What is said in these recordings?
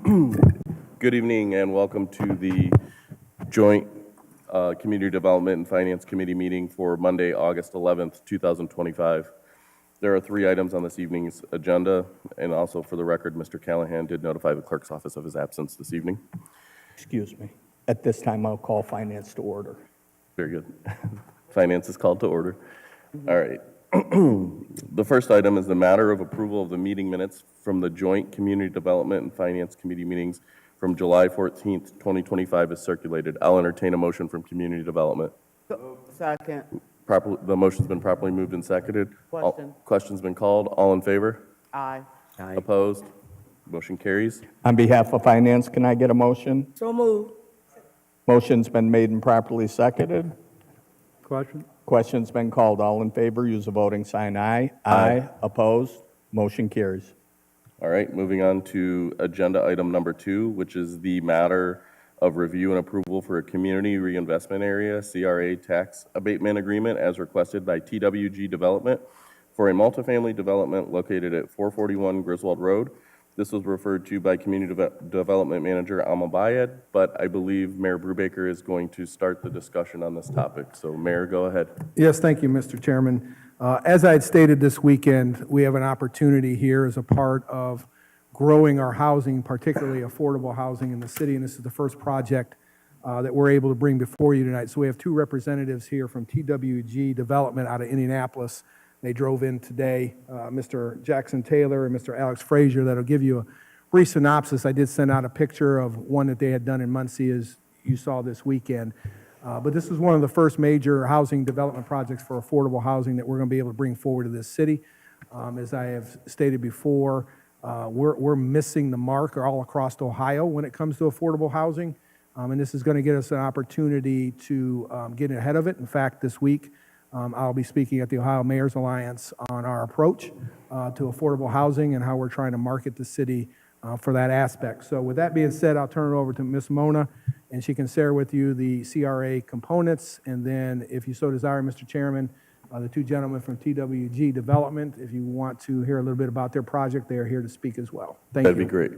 Good evening and welcome to the joint Community Development and Finance Committee meeting for Monday, August 11th, 2025. There are 3 items on this evening's agenda, and also for the record, Mr. Callahan did notify the clerk's office of his absence this evening. Excuse me. At this time, I'll call finance to order. Very good. Finance is called to order. All right. The first item is the matter of approval of the meeting minutes from the joint Community Development and Finance Committee meetings from July 14th, 2025 is circulated. I'll entertain a motion from Community Development. Second. The motion's been properly moved and seconded. Question. Question's been called. All in favor? Aye. Opposed? Motion carries. On behalf of finance, can I get a motion? So moved. Motion's been made and properly seconded. Question? Question's been called. All in favor, use the voting sign aye. Aye. Opposed? Motion carries. All right, moving on to agenda item number 2, which is the matter of review and approval for a community reinvestment area, CRA tax abatement agreement as requested by TWG Development for a multifamily development located at 441 Griswold Road. This was referred to by Community Development Manager Alma Bayed, but I believe Mayor Brubaker is going to start the discussion on this topic. So Mayor, go ahead. Yes, thank you, Mr. Chairman. As I had stated this weekend, we have an opportunity here as a part of growing our housing, particularly affordable housing in the city, and this is the first project that we're able to bring before you tonight. So we have 2 representatives here from TWG Development out of Indianapolis. They drove in today, Mr. Jackson Taylor and Mr. Alex Frazier, that'll give you a brief synopsis. I did send out a picture of one that they had done in Muncie, as you saw this weekend. But this is one of the first major housing development projects for affordable housing that we're going to be able to bring forward to this city. As I have stated before, we're missing the mark all across Ohio when it comes to affordable housing. And this is going to get us an opportunity to get ahead of it. In fact, this week, I'll be speaking at the Ohio Mayor's Alliance on our approach to affordable housing and how we're trying to market the city for that aspect. So with that being said, I'll turn it over to Ms. Mona, and she can share with you the CRA components. And then, if you so desire, Mr. Chairman, the 2 gentlemen from TWG Development, if you want to hear a little bit about their project, they are here to speak as well. Thank you. That'd be great.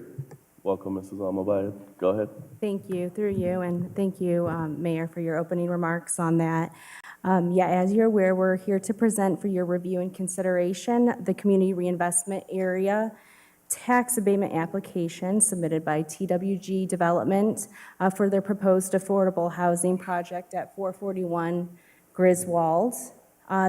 Welcome, Mrs. Alma Bayed. Go ahead. Thank you, through you, and thank you, Mayor, for your opening remarks on that. As you're aware, we're here to present for your review and consideration the Community Reinvestment Area tax abatement application submitted by TWG Development for their proposed affordable housing project at 441 Griswold.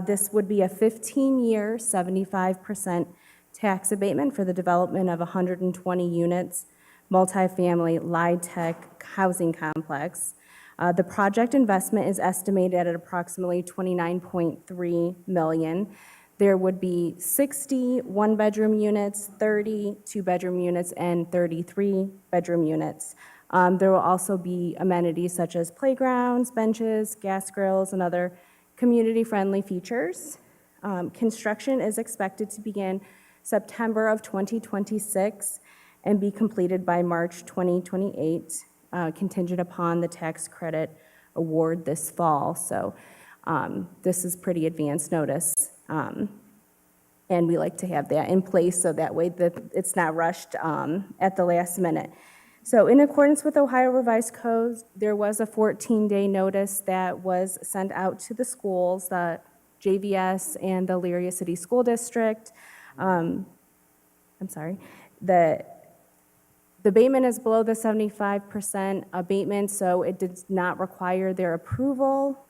This would be a 15-year, 75% tax abatement for the development of 120 units, multifamily LIHTC housing complex. The project investment is estimated at approximately $29.3 million. There would be 60 one-bedroom units, 30 two-bedroom units, and 33 bedroom units. There will also be amenities such as playgrounds, benches, gas grills, and other community-friendly features. Construction is expected to begin September of 2026 and be completed by March 2028, contingent upon the tax credit award this fall. So this is pretty advanced notice. And we like to have that in place so that way that it's not rushed at the last minute. So in accordance with Ohio Revised Code, there was a 14-day notice that was sent out to the schools, the JVS and the Elyria City School District. The abatement is below the 75% abatement, so it did not require their approval.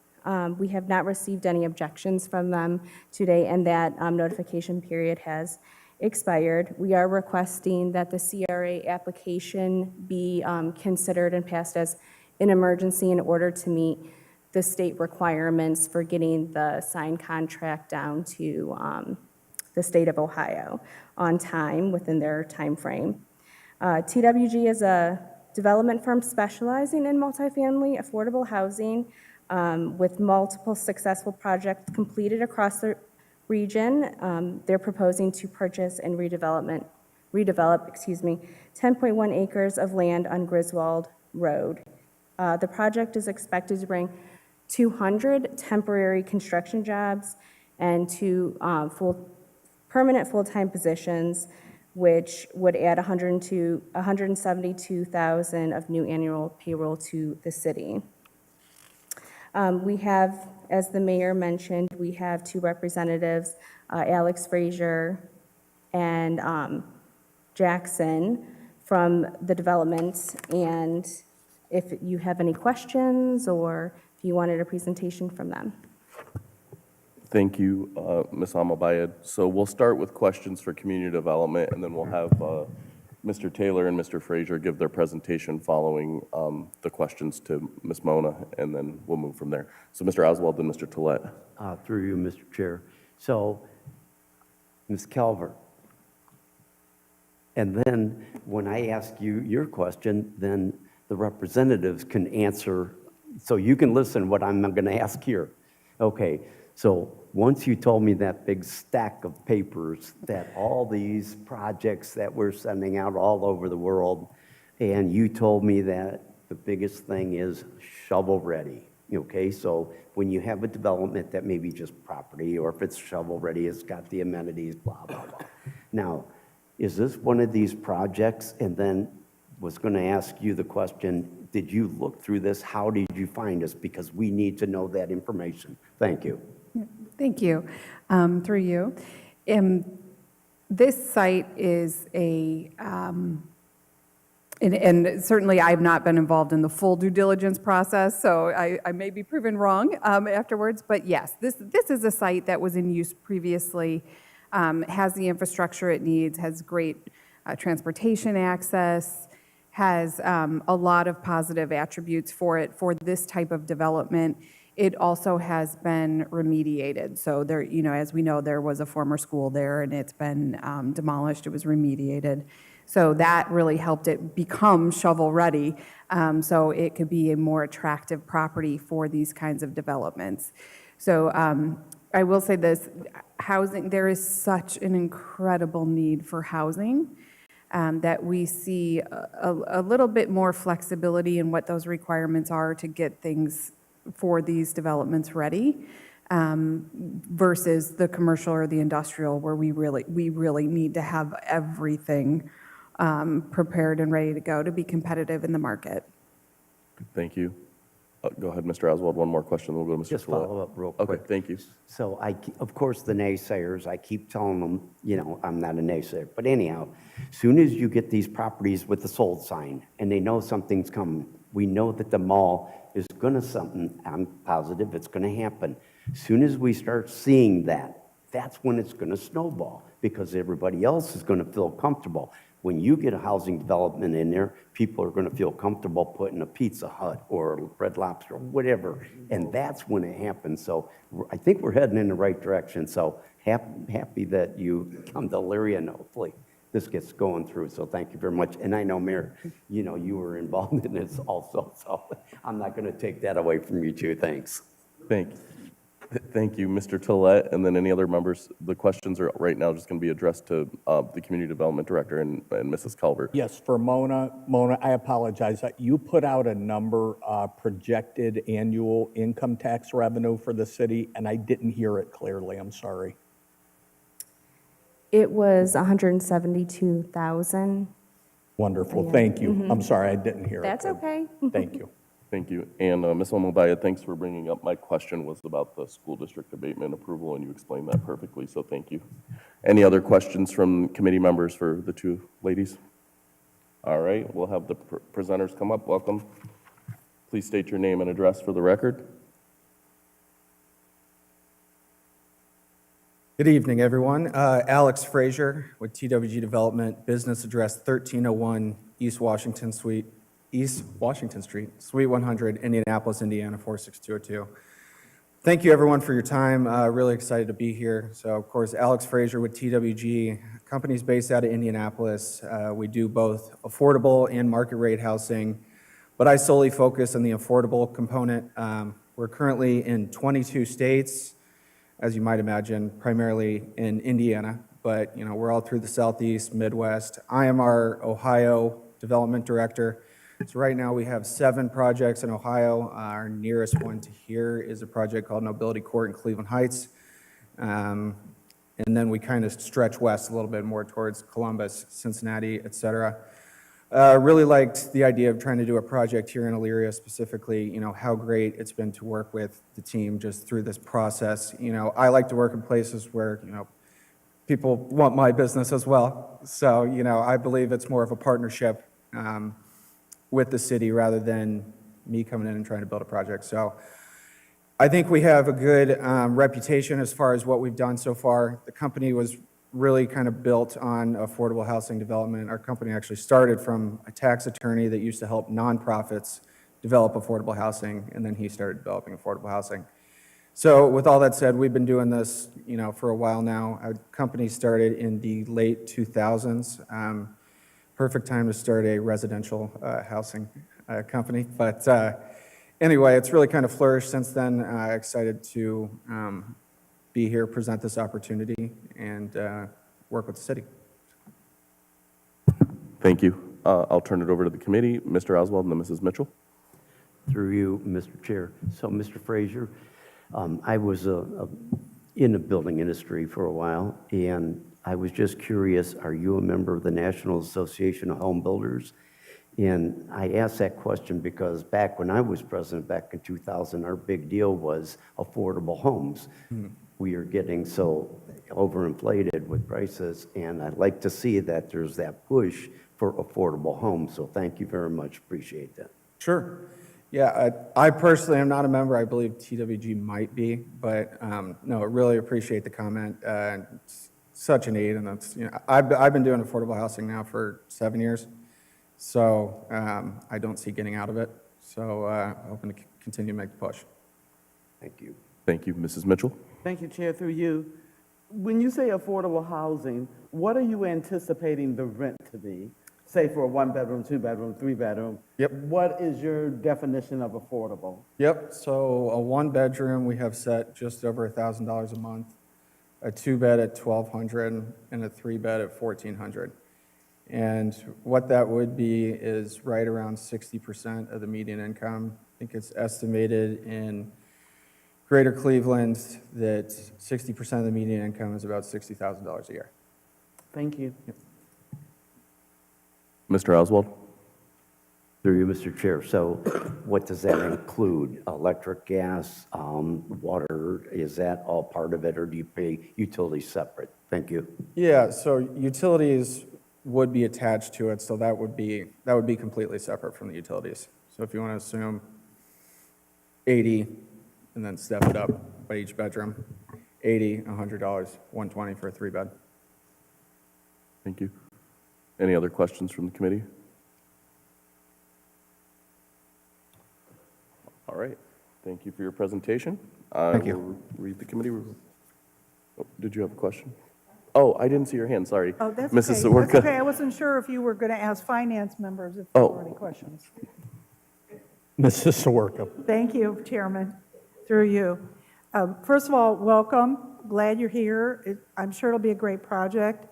We have not received any objections from them today, and that notification period has expired. We are requesting that the CRA application be considered and passed as an emergency in order to meet the state requirements for getting the signed contract down to the state of Ohio on time within their time frame. TWG is a development firm specializing in multifamily affordable housing with multiple successful projects completed across the region. They're proposing to purchase and redevelop 10.1 acres of land on Griswold Road. The project is expected to bring 200 temporary construction jobs and 2 permanent full-time positions which would add 172,000 of new annual payroll to the city. We have, as the mayor mentioned, we have two representatives, Alex Frazier and Jackson from the development. And if you have any questions or if you wanted a presentation from them. Thank you, Ms. Almabayed. So we'll start with questions for community development, and then we'll have Mr. Taylor and Mr. Frazier give their presentation following the questions to Ms. Mona, and then we'll move from there. So Mr. Oswald, then Mr. Tolet. Through you, Mr. Chair. So, Ms. Calvert, and then when I ask you your question, then the representatives can answer, so you can listen what I'm going to ask here. Okay, so once you told me that big stack of papers that all these projects that we're sending out all over the world, and you told me that the biggest thing is shovel ready. Okay, so when you have a development that may be just property, or if it's shovel ready, it's got the amenities, blah, blah, blah. Now, is this one of these projects? And then was going to ask you the question, did you look through this? How did you find us? Because we need to know that information. Thank you. Thank you. Through you. This site is and certainly I've not been involved in the full due diligence process, so I may be proven wrong afterwards. But yes, this is a site that was in use previously, has the infrastructure it needs, has great transportation access, has a lot of positive attributes for it for this type of development. It also has been remediated. So there, as we know, there was a former school there, and it's been demolished. It was remediated. So that really helped it become shovel-ready, so it could be a more attractive property for these kinds of developments. So I will say this, housing, there is such an incredible need for housing that we see a little bit more flexibility in what those requirements are to get things for these developments ready versus the commercial or the industrial, where we really need to have everything prepared and ready to go to be competitive in the market. Thank you. Go ahead, Mr. Oswald, one more question, then we'll go to Mr. Just Tolet. follow up real quick. Okay, thank you. So of course, the naysayers, I keep telling them, I'm not a naysayer. But anyhow, soon as you get these properties with the sold sign and they know something's coming, we know that the mall is going to something, I'm positive it's going to happen. Soon as we start seeing that, that's when it's going to snowball, because everybody else is going to feel comfortable. When you get a housing development in there, people are going to feel comfortable putting a Pizza Hut or Red Lobster or whatever, and that's when it happens. So I think we're heading in the right direction. So happy that you come to Elyria, and hopefully this gets going through. So thank you very much. And I know, Mayor, you were involved in this also, so I'm not going to take that away from you too. Thanks. Thank you, Mr. Tolet, and then any other members. The questions are right now just going to be addressed to the Community Development Director and Mrs. Calvert. Yes, for Mona, I apologize. You put out a number, projected annual income tax revenue for the city, and I didn't hear it clearly. I'm sorry. It was 172,000. Wonderful, thank you. I'm sorry, I didn't hear it. That's okay. Thank you. Thank you. And Ms. Almabayed, thanks for bringing up. My question was about the school district abatement approval, and you explained that perfectly, so thank you. Any other questions from committee members for the two ladies? All right, we'll have the presenters come up. Welcome. Please state your name and address for the record. Good evening, everyone. Alex Frazier with TWG Development, business address 1301 East Washington Street, Suite 100, Indianapolis, Indiana 46202. Thank you, everyone, for your time. Really excited to be here. So, of course, Alex Frazier with TWG, company's based out of Indianapolis. We do both affordable and market rate housing, but I solely focus on the affordable component. We're currently in 22 states, as you might imagine, primarily in Indiana, but we're all through the Southeast, Midwest. I am our Ohio Development Director. So right now we have 7 projects in Ohio. Our nearest one to here is a project called Nobility Court in Cleveland Heights. And then we kind of stretch west a little bit more towards Columbus, Cincinnati, et cetera. Really liked the idea of trying to do a project here in Elyria specifically, how great it's been to work with the team just through this process. I like to work in places where, people want my business as well. So, I believe it's more of a partnership with the city rather than me coming in and trying to build a project. So I think we have a good reputation as far as what we've done so far. The company was really kind of built on affordable housing development. Our company actually started from a tax attorney that used to help nonprofits develop affordable housing, and then he started developing affordable housing. So with all that said, we've been doing this, for a while now. Our company started in the late 2000s. Perfect time to start a residential housing company. But anyway, it's really kind of flourished since then. Excited to be here, present this opportunity, and work with the city. Thank you. I'll turn it over to the committee. Mr. Oswald and then Mrs. Mitchell. Through you, Mr. Chair. So, Mr. Frazier, I was in the building industry for a while, and I was just curious, are you a member of the National Association of Home Builders? And I asked that question because back when I was president, back in 2000, our big deal was affordable homes. We are getting so overinflated with prices, and I'd like to see that there's that push for affordable homes. So thank you very much. Appreciate that. Sure. Yeah, I personally am not a member. I believe TWG might be, but no, I really appreciate the comment. It's such a need, and that's, I've been doing affordable housing now for 7 years, so I don't see getting out of it. So hoping to continue to make the push. Thank you. Thank you. Mrs. Mitchell. Thank you, Chair, through you. When you say affordable housing, what are you anticipating the rent to be? Say for a one-bedroom, two-bedroom, three-bedroom? Yep. What is your definition of affordable? Yep, so a one-bedroom, we have set just over $1,000 a month, a two-bed at $1,200, and a three-bed at $1,400. And what that would be is right around 60% of the median income. I think it's estimated in Greater Cleveland that 60% of the median income is about $60,000 a year. Thank you. Mr. Oswald. Through you, Mr. Chair. So what does that include? Electric, gas, water? Is that all part of it, or do you pay utilities separate? Thank you. Yeah, so utilities would be attached to it, so that would be completely separate from the utilities. So if you want to assume 80 and then step it up by each bedroom, $80, $100, $120 for a three-bed. Thank you. Any other questions from the committee? All right. Thank you for your presentation. Thank you. I will read the committee. Oh, did you have a question? Oh, I didn't see your hand, sorry. Oh, that's Mrs. okay. That's Sawerka. okay. I wasn't sure if you were going to ask finance members if there were any questions. Mrs. Sawerka. Thank you, Chairman, through you. First of all, welcome. Glad you're here. I'm sure it'll be a great project.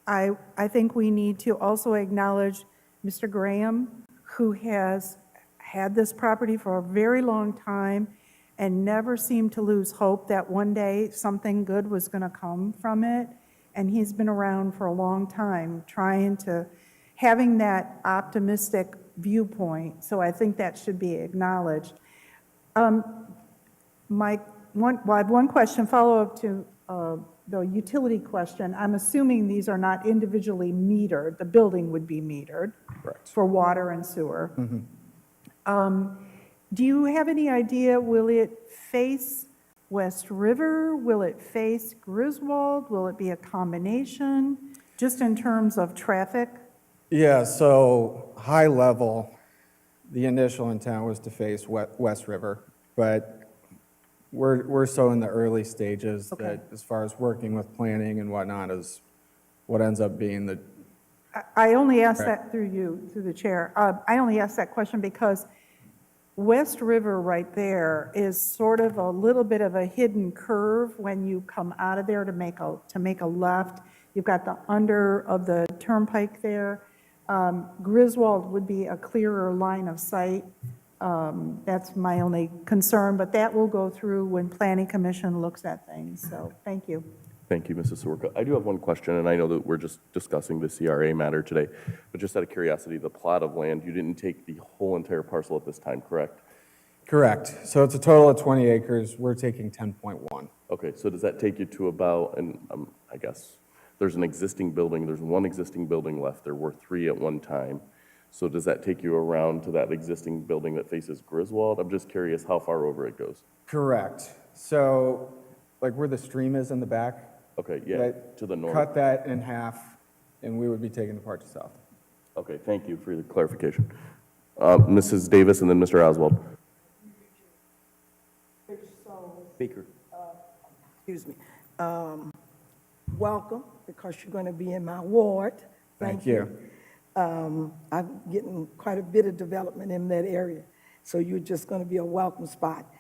I think we need to also acknowledge Mr. Graham, who has had this property for a very long time and never seemed to lose hope that one day something good was going to come from it. And he's been around for a long time having that optimistic viewpoint. So I think that should be acknowledged. I have one question, follow-up to the utility question. I'm assuming these are not individually metered. The building would be metered. Correct. For water and sewer. Do you have any idea, will it face West River? Will it face Griswold? Will it be a combination, just in terms of traffic? Yeah, so high level, the initial intent was to face West River, but we're so in the early stages that as far as working with planning and whatnot is what ends up being the. I only asked that through the chair. I only asked that question because West River right there is sort of a little bit of a hidden curve when you come out of there to make a left. You've got the under of the turnpike there. Griswold would be a clearer line of sight. That's my only concern, but that will go through when Planning Commission looks at things. So thank you. Thank you, Mrs. Soroka. I do have one question, and I know that we're just discussing the CRA matter today, but just out of curiosity, the plot of land, you didn't take the whole entire parcel at this time, correct? Correct. So it's a total of 20 acres. We're taking 10.1. Okay, so does that take you to about, and I guess, there's one existing building left, there were 3 at one time. So does that take you around to that existing building that faces Griswold? I'm just curious how far over it goes. Correct. So like where the stream is in the back, Okay, yeah, that- to the north. cut that in half, and we would be taking the part to south. Okay, thank you for the clarification. Mrs. Davis and then Mr. Oswald. Speaker. Excuse me. Welcome, because you're going to be in my ward. Thank you. I'm getting quite a bit of development in that area, so you're just going to be a welcome spot.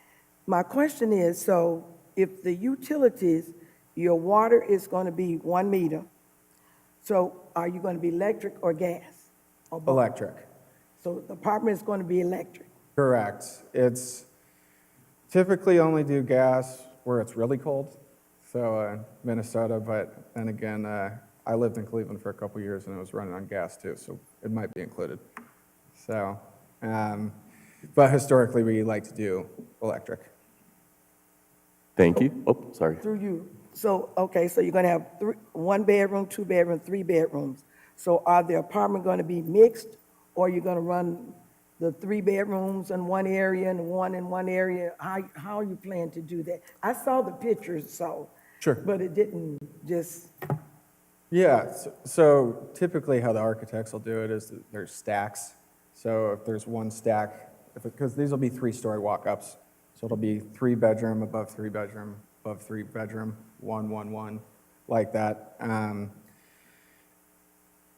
My question is, so if the utilities, your water is going to be 1 meter, so are you going to be electric or gas? Or both? Electric. So the apartment is going to be electric. Correct. It's typically only do gas where it's really cold, so Minnesota, but then again, I lived in Cleveland for a couple years and it was running on gas too, so it might be included. So, but historically, we like to do electric. Thank you. Oh, sorry. Through you. So, okay, so you're going to have 1 bedroom, 2 bedroom, 3 bedrooms. So are the apartment going to be mixed, or you're going to run the 3 bedrooms in one area and 1 in one area? How are you planning to do that? I saw the pictures, so. Sure. But it didn't just, Yeah, so typically how the architects will do it is that there's stacks. So if there's one stack, because these will be 3-story walk-ups, so it'll be 3 bedroom, above 3 bedroom, above 3 bedroom, 1, 1, 1, like that.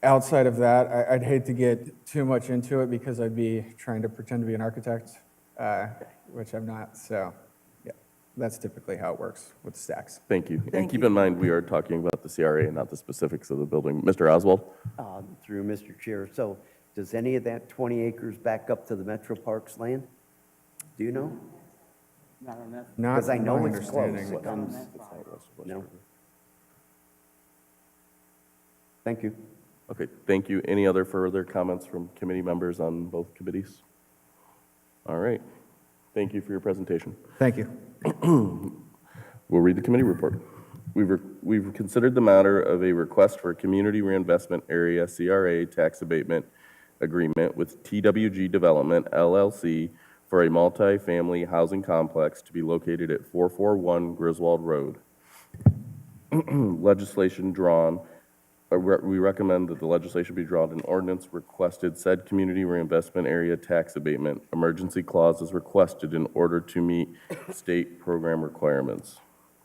Outside of that, I'd hate to get too much into it because I'd be trying to pretend to be an architect, which I'm not, so yeah, that's typically how it works with stacks. Thank you. And Thank keep you. in mind, we are talking about the CRA and not the specifics of the building. Mr. Oswald? Through Mr. Chair, so does any of that 20 acres back up to the Metro Parks land? Do you know? Not on that. Not Because I from know my it's close. understanding. It comes, no? Thank you. Okay, thank you. Any other further comments from committee members on both committees? All right. Thank you for your presentation. Thank you. We'll read the committee report. We've considered the matter of a request for a community reinvestment area CRA tax abatement agreement with TWG Development LLC for a multi-family housing complex to be located at 441 Griswold Road. Legislation drawn, we recommend that the legislation be drawn in ordinance requested said community reinvestment area tax abatement. Emergency clause is requested in order to meet state program requirements.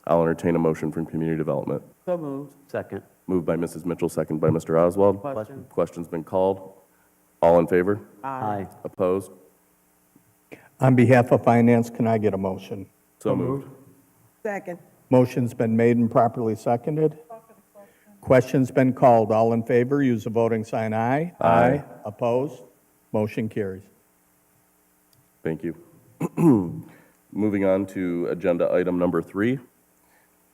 I'll entertain a motion from community development. So moved. Second. Moved by Mrs. Mitchell, second by Mr. Oswald. Question. Question's been called. All in favor? Aye. Opposed? On behalf of Finance, can I get a motion? So moved. second, Motion's been made and properly seconded. Question's been called. All in favor, use the voting sign aye. Aye. Opposed? Motion carries. Thank you. Moving on to agenda item number 3,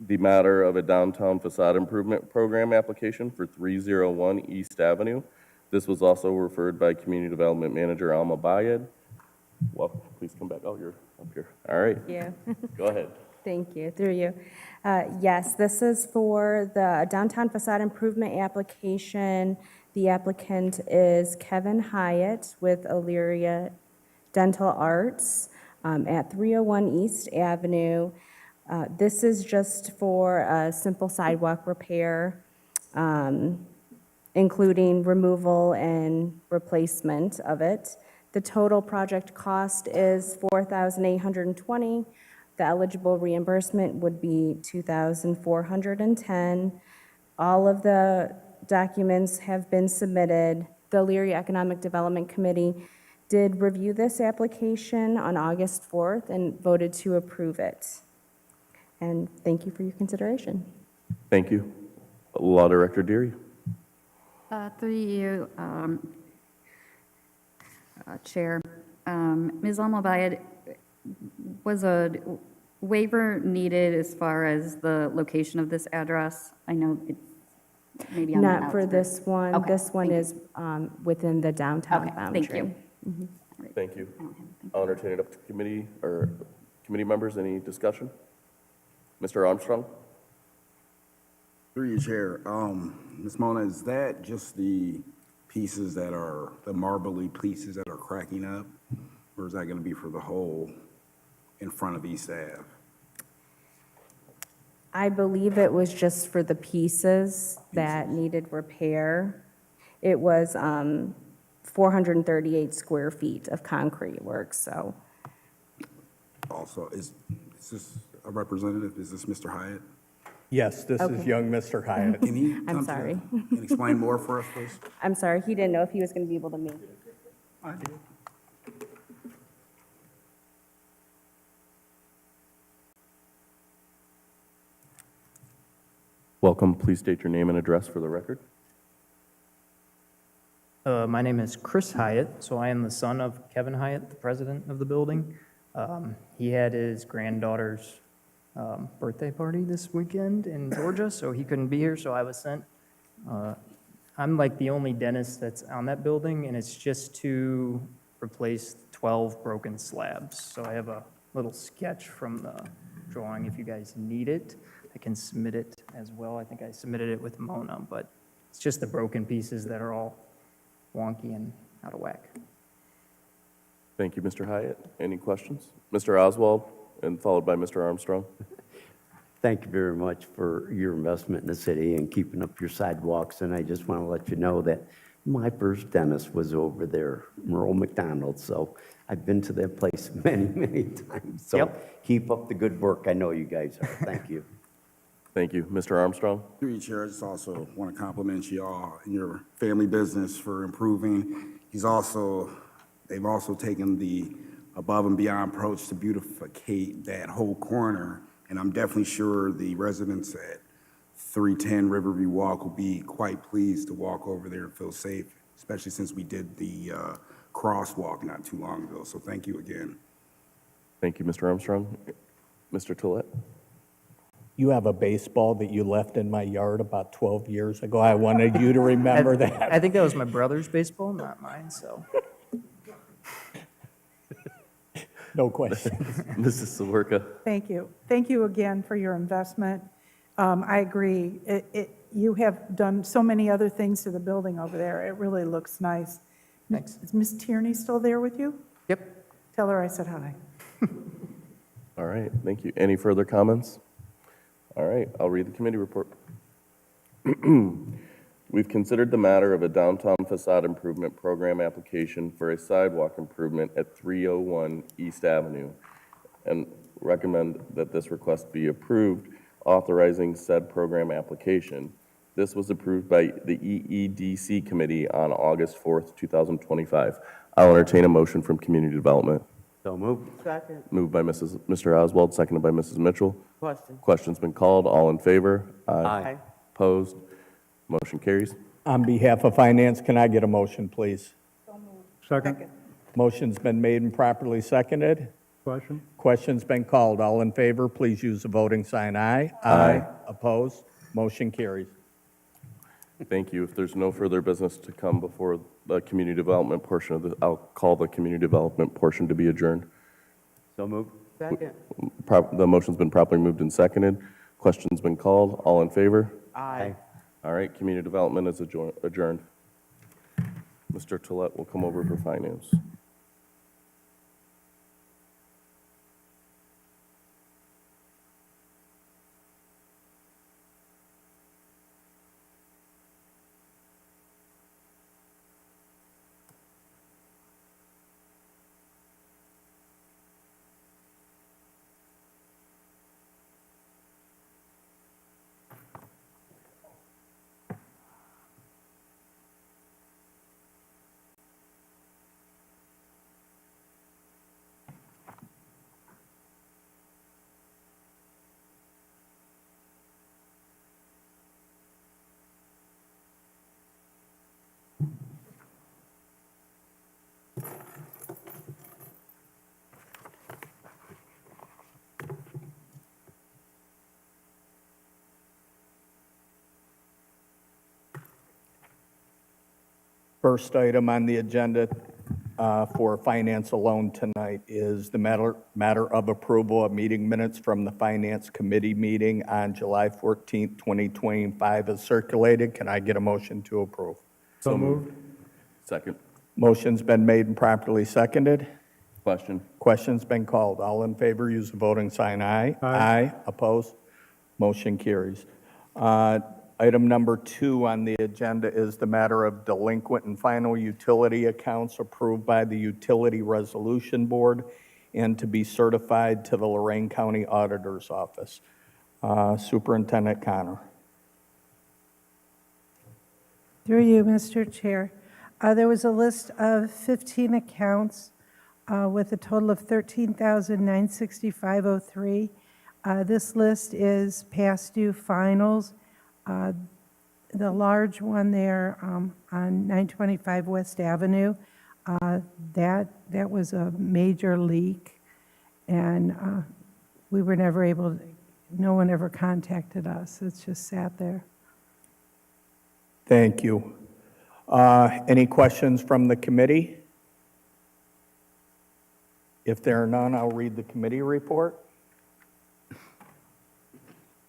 the matter of a downtown facade improvement program application for 301 East Avenue. This was also referred by Community Development Manager Alma Bayed. Well, please come back. Oh, you're up here. All right, Yeah. go ahead. Thank you, through you. Yes, this is for the downtown facade improvement application. The applicant is Kevin Hyatt with Illyria Dental Arts at 301 East Avenue. This is just for a simple sidewalk repair, including removal and replacement of it. The total project cost is $4,820. The eligible reimbursement would be $2,410. All of the documents have been submitted. The Elyria Economic Development Committee did review this application on August 4th and voted to approve it. And thank you for your consideration. Thank you. Law Director Deary. Through you, Chair. Ms. Alma Bayed was waiver needed as far as the location of this address? I know it's maybe on the Not for outskirts. this one. Okay, This one thank you. is within the downtown Okay, boundary. thank you. Thank you. I'll entertain it up to committee or committee members. Any discussion? Mr. Armstrong? Through your chair, Ms. Mona, is that just the pieces that are, the marbly pieces that are cracking up? Or is that gonna be for the whole in front of East Ave? I believe it was just for the pieces that needed repair. It was 438 square feet of concrete work, so. Also, is this a representative? Is this Mr. Hyatt? Yes, this is Okay. young Mr. Hyatt. Can he I'm come to sorry. and explain more for us, please? I'm sorry, he didn't know if he was going to be able to make it. I do. Welcome. Please state your name and address for the record. My name is Chris Hyatt, so I am the son of Kevin Hyatt, the president of the building. He had his granddaughter's birthday party this weekend in Georgia, so he couldn't be here, so I was sent. I'm like the only dentist that's on that building, and it's just to replace 12 broken slabs. So I have a little sketch from the drawing if you guys need it. I can submit it as well. I think I submitted it with Mona, but it's just the broken pieces that are all wonky and out of whack. Thank you, Mr. Hyatt. Any questions? Mr. Oswald, and followed by Mr. Armstrong. Thank you very much for your investment in the city and keeping up your sidewalks. And I just want to let you know that my first dentist was over there, Merle McDonald. So I've been to that place many, many times. So Yep. keep up the good work. I know you guys are. Thank you. Thank you. Mr. Armstrong? Through your chair, I just also want to compliment you all and your family business for improving. They've also taken the above and beyond approach to beautificate that whole corner. And I'm definitely sure the residents at 310 Riverview Walk will be quite pleased to walk over there and feel safe, especially since we did the crosswalk not too long ago. So thank you again. Thank you, Mr. Armstrong. Mr. Tolet? You have a baseball that you left in my yard about 12 years ago. I wanted you to remember that. I think that was my brother's baseball, not mine, so. No question. Mrs. Sawerka? Thank you. Thank you again for your investment. I agree. You have done so many other things to the building over there. It really looks nice. Thanks. Is Ms. Tierney still there with you? Yep. Tell her I said hi. All right, thank you. Any further comments? All right, I'll read the committee report. We've considered the matter of a downtown facade improvement program application for a sidewalk improvement at 301 East Avenue and recommend that this request be approved, authorizing said program application. This was approved by the EEDC committee on August 4th, 2025. I'll entertain a motion from Community Development. So move. Second, Moved by Mr. Oswald, seconded by Mrs. Mitchell. question. Question's been called. All in favor? Aye. Opposed? Motion carries. On behalf of Finance, can I get a motion, please? Second. Motion's been made and properly seconded. Question? Question's been called. All in favor, please use the voting sign aye. Aye. Opposed? Motion carries. Thank you. If there's no further business to come before the community development portion of the, I'll call the community development portion to be adjourned. So move. Second, The motion's been properly moved and seconded. Question's been called. All in favor? aye. All right, community development is adjourned. Mr. Tolet will come over for finance. First item on the agenda for finance alone tonight is the matter of approval of meeting minutes from the Finance Committee meeting on July 14th, 2025 is circulated. Can I get a motion to approve? So moved. Second. Motion's been made and properly seconded. Question. Question's been called. All in favor, use the voting sign aye. Aye. Opposed? Motion carries. Item number 2 on the agenda is the matter of delinquent and final utility accounts approved by the Utility Resolution Board and to be certified to the Lorraine County Auditor's Office. Superintendent Connor. Through you, Mr. Chair. There was a list of 15 accounts with a total of $13,965.03. This list is past due finals. The large one there on 925 West Avenue, that was a major leak, and we were never able, no one ever contacted us. It's just sat there. Thank you. Any questions from the committee? If there are none, I'll read the committee report.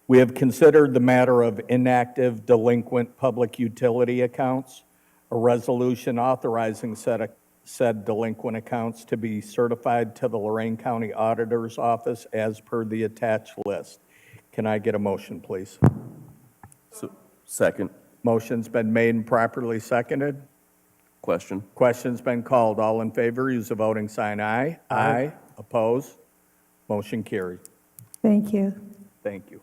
We have considered the matter of inactive delinquent public utility accounts, a resolution authorizing said delinquent accounts to be certified to the Lorraine County Auditor's Office as per the attached list. Can I get a motion, please? Second. Motion's been made and properly seconded. Question. Question's been called. All in favor, use the voting sign aye. Aye. Opposed? Motion carried. Thank you. Thank you.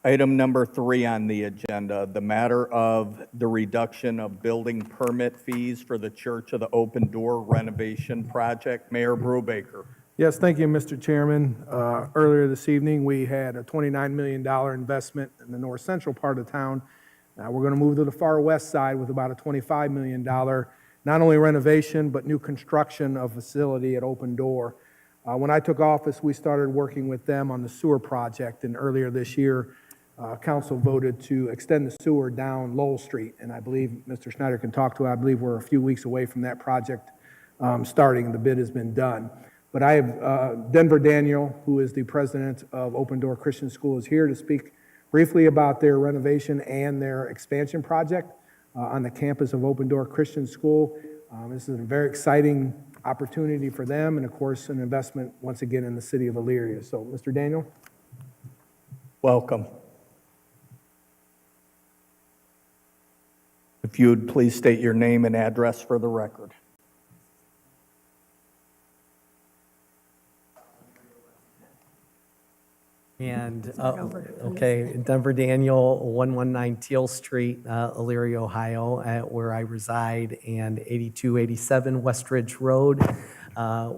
Item number 3 on the agenda, the matter of the reduction of building permit fees for the Church of the Open Door renovation project. Mayor Brubaker. Yes, thank you, Mr. Chairman. Earlier this evening, we had a $29 million investment in the north central part of town. Now we're going to move to the far west side with about a $25 million, not only renovation, but new construction of facility at Open Door. When I took office, we started working with them on the sewer project, and earlier this year, council voted to extend the sewer down Lowell Street, and I believe Mr. Schneider can talk to it. I believe we're a few weeks away from that project starting. The bid has been done. But I have Denver Daniel, who is the president of Open Door Christian School, is here to speak briefly about their renovation and their expansion project on the campus of Open Door Christian School. This is a very exciting opportunity for them, and of course, an investment once again in the city of Elyria. So, Mr. Daniel. Welcome. If you would please state your name and address for the record. And, okay, Denver Daniel, 119 Teal Street, Elyria, Ohio, where I reside, and 8287 West Ridge Road,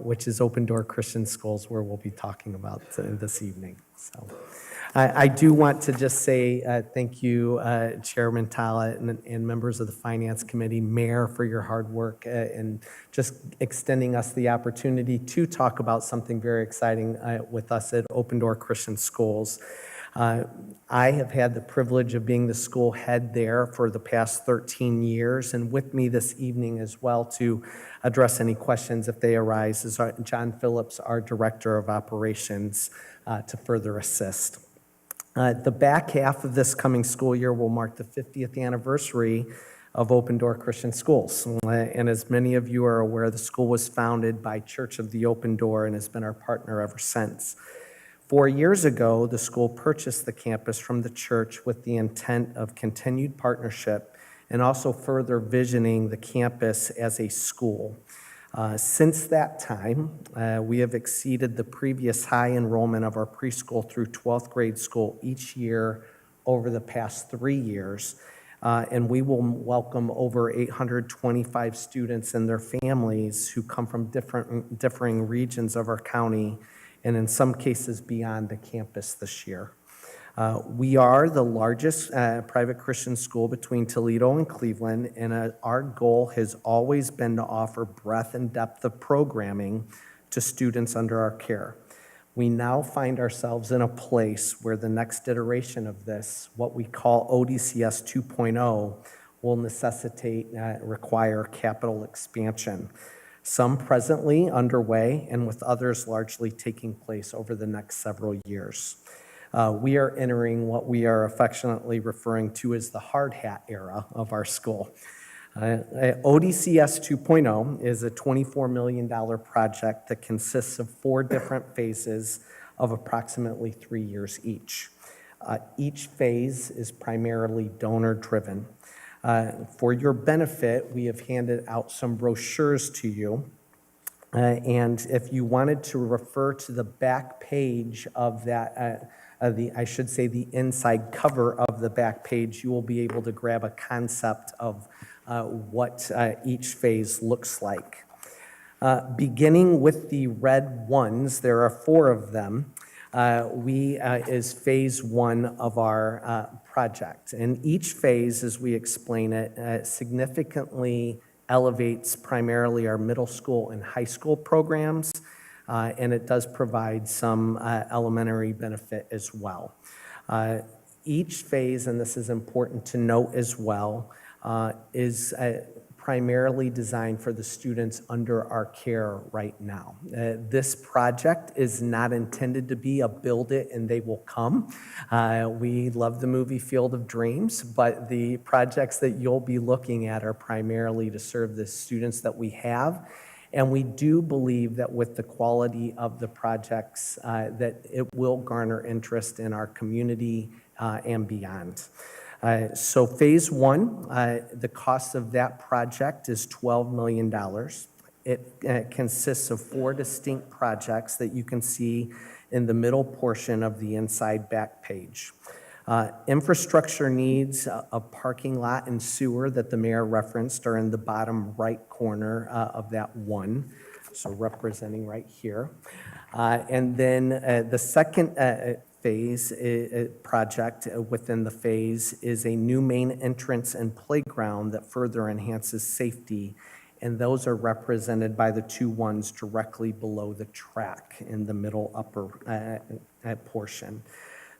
which is Open Door Christian Schools, where we'll be talking about this evening. So I do want to just say thank you, Chairman Tala and members of the Finance Committee, Mayor, for your hard work and just extending us the opportunity to talk about something very exciting with us at Open Door Christian Schools. I have had the privilege of being the school head there for the past 13 years, and with me this evening as well to address any questions if they arise is John Phillips, our Director of Operations, to further assist. The back half of this coming school year will mark the 50th anniversary of Open Door Christian Schools. And as many of you are aware, the school was founded by Church of the Open Door and has been our partner ever since. 4 years ago, the school purchased the campus from the church with the intent of continued partnership and also further visioning the campus as a school. Since that time, we have exceeded the previous high enrollment of our preschool through 12th grade school each year over the past 3 years, and we will welcome over 825 students and their families who come from differing regions of our county, and in some cases beyond the campus this year. We are the largest private Christian school between Toledo and Cleveland, and our goal has always been to offer breadth and depth of programming to students under our care. We now find ourselves in a place where the next iteration of this, what we call ODCS 2.0, will require capital expansion, some presently underway and with others largely taking place over the next several years. We are entering what we are affectionately referring to as the hard hat era of our school. ODCS 2.0 is a $24 million project that consists of 4 different phases of approximately 3 years each. Each phase is primarily donor-driven. For your benefit, we have handed out some brochures to you. And if you wanted to refer to the back page of that, the inside cover of the back page, you will be able to grab a concept of what each phase looks like. Beginning with the red ones, there are 4 of them, is phase 1 of our project. And each phase, as we explain it, significantly elevates primarily our middle school and high school programs, and it does provide some elementary benefit as well. Each phase, and this is important to note as well, is primarily designed for the students under our care right now. This project is not intended to be a build it and they will come. We love the movie Field of Dreams, but the projects that you'll be looking at are primarily to serve the students that we have. And we do believe that with the quality of the projects, that it will garner interest in our community and beyond. So phase 1, the cost of that project is $12 million. It consists of 4 distinct projects that you can see in the middle portion of the inside back page. Infrastructure needs, a parking lot and sewer that the mayor referenced are in the bottom right corner of that one, so representing right here. And then the second phase project within the phase is a new main entrance and playground that further enhances safety, and those are represented by the 2 ones directly below the track in the middle upper portion.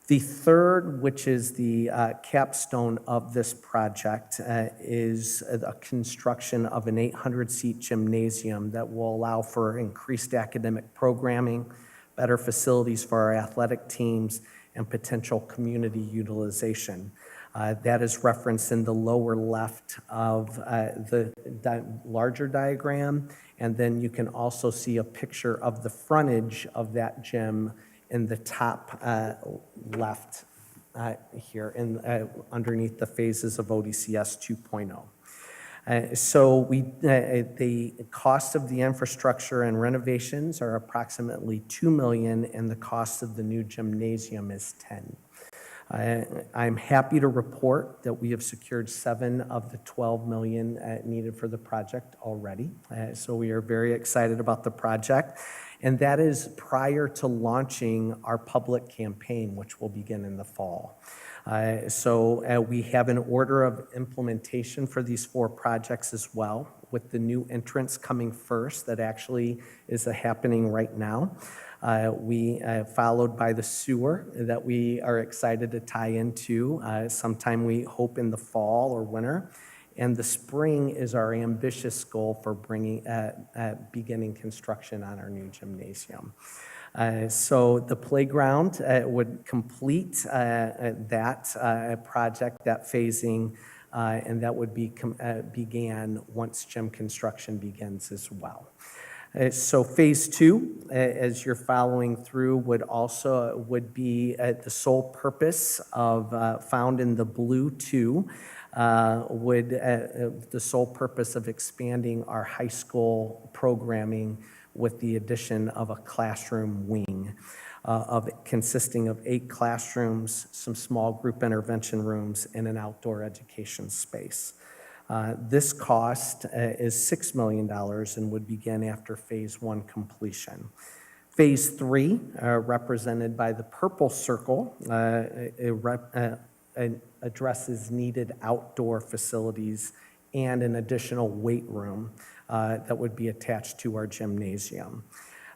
The third, which is the capstone of this project, is a construction of an 800-seat gymnasium that will allow for increased academic programming, better facilities for our athletic teams, and potential community utilization. That is referenced in the lower left of the larger diagram, and then you can also see a picture of the frontage of that gym in the top left here, underneath the phases of ODCS 2.0. So the cost of the infrastructure and renovations are approximately $2 million, and the cost of the new gymnasium is $10 million. I'm happy to report that we have secured 7 of the $12 million needed for the project already. So we are very excited about the project, and that is prior to launching our public campaign, which will begin in the fall. So we have an order of implementation for these 4 projects as well, with the new entrance coming first. That actually is happening right now. Followed by the sewer that we are excited to tie into sometime, we hope, in the fall or winter. And the spring is our ambitious goal for beginning construction on our new gymnasium. So the playground would complete that project, that phasing, and that would began once gym construction begins as well. So phase 2, as you're following through, would be the sole purpose of, found in the blue 2, the sole purpose of expanding our high school programming with the addition of a classroom wing consisting of 8 classrooms, some small group intervention rooms, and an outdoor education space. This cost is $6 million and would begin after phase 1 completion. Phase 3, represented by the purple circle, addresses needed outdoor facilities and an additional weight room that would be attached to our gymnasium.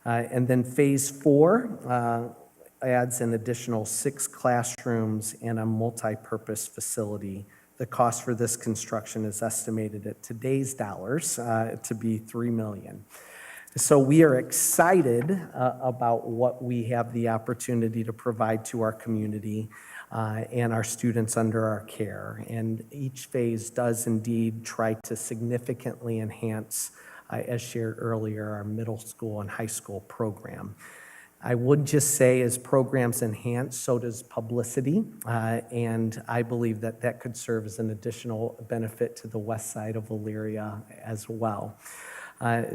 And then Phase 4 adds an additional 6 classrooms and a multi-purpose facility. The cost for this construction is estimated at today's dollars to be $3 million. So we are excited about what we have the opportunity to provide to our community and our students under our care. And each phase does indeed try to significantly enhance, as shared earlier, our middle school and high school program. I would just say as programs enhance, so does publicity, and I believe that that could serve as an additional benefit to the west side of Elyria as well.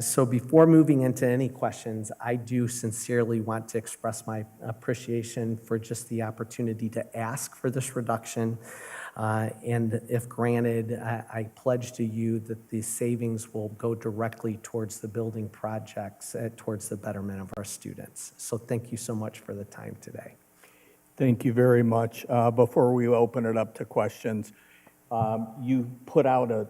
So before moving into any questions, I do sincerely want to express my appreciation for just the opportunity to ask for this reduction. And if granted, I pledge to you that the savings will go directly towards the building projects, towards the betterment of our students. So thank you so much for the time today. Thank you very much. Before we open it up to questions, you put out a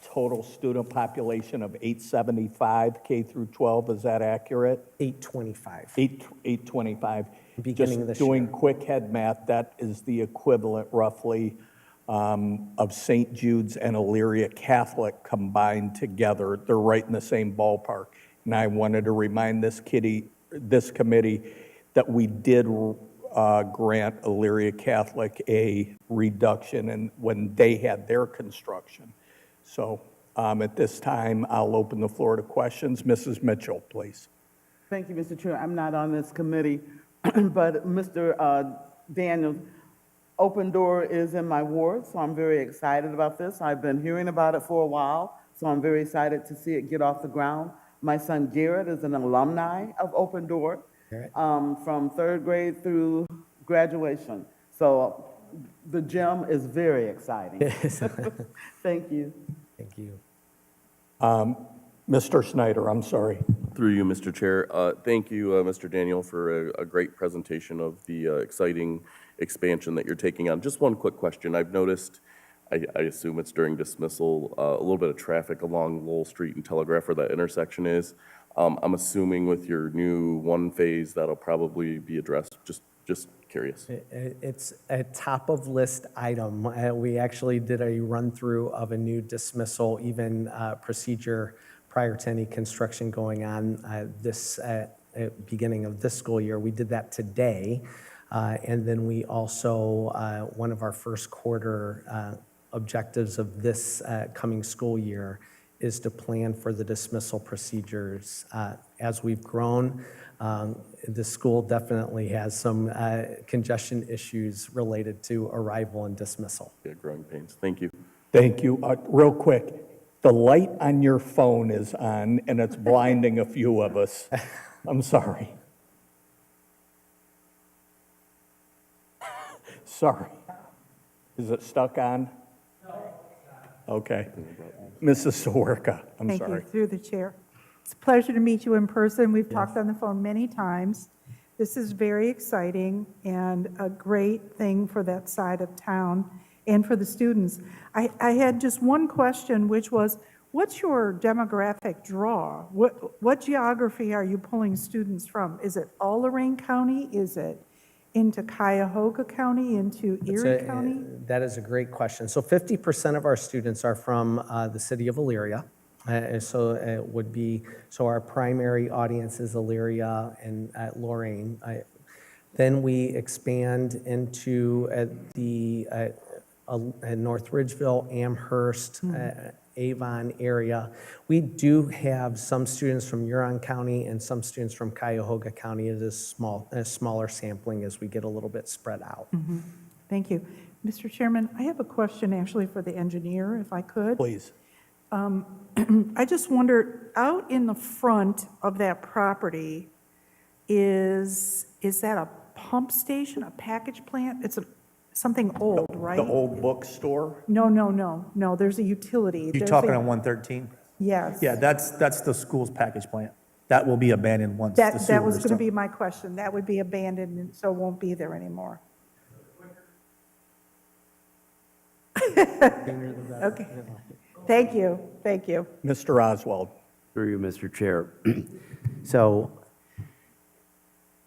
total student population of 875 K through 12. Is that accurate? 825. 825. Beginning of this Just doing year. quick head math, that is the equivalent roughly of St. Jude's and Elyria Catholic combined together. They're right in the same ballpark. And I wanted to remind this committee that we did grant Elyria Catholic a reduction when they had their construction. So at this time, I'll open the floor to questions. Mrs. Mitchell, please. Thank you, Mr. Chair. I'm not on this committee, but Mr. Daniels, Open Door is in my ward, so I'm very excited about this. I've been hearing about it for a while, so I'm very excited to see it get off the ground. My son Garrett is an alumni of Open Door from 3rd grade through graduation. So the gym is very exciting. Thank you. Thank you. Mr. Snyder, I'm sorry. Through you, Mr. Chair. Thank you, Mr. Daniel, for a great presentation of the exciting expansion that you're taking on. Just one quick question. I've noticed, I assume it's during dismissal, a little bit of traffic along Lowell Street and Telegraph where that intersection is. I'm assuming with your new one phase, that'll probably be addressed. Just curious. It's a top of list item. We actually did a run through of a new dismissal, even procedure prior to any construction going on this beginning of this school year. We did that today. And then we also, one of our first quarter objectives of this coming school year is to plan for the dismissal procedures. As we've grown, the school definitely has some congestion issues related to arrival and dismissal. Yeah, growing pains. Thank you. Thank you. Real quick, the light on your phone is on, and it's blinding a few of us. I'm sorry. Sorry. Is it stuck on? No. Okay. Mrs. Sawerka, I'm Thank sorry. you, through the chair. It's a pleasure to meet you in person. We've talked on the phone many times. This is very exciting and a great thing for that side of town and for the students. I had just one question, which was, what's your demographic draw? What geography are you pulling students from? Is it all Lorraine County? Is it into Cuyahoga County, into Erie County? That is a great question. So 50% of our students are from the city of Elyria. So it would be, so our primary audience is Elyria and Lorraine. Then we expand into the North Ridgeville, Amherst, Avon area. We do have some students from Huron County and some students from Cuyahoga County. It is a smaller sampling as we get a little bit spread out. Thank you. Mr. Chairman, I have a question actually for the engineer, if I could. Please. I just wondered, out in the front of that property, is that a pump station, a package plant? It's something old, right? The old bookstore? No, there's a utility. You talking on 113? Yes. Yeah, that's the school's package plant. That will be abandoned once the sewer That was is going to done. be my question. That would be abandoned, and so won't be there anymore. Okay. Thank you. Mr. Oswald. Through you, Mr. Chair. So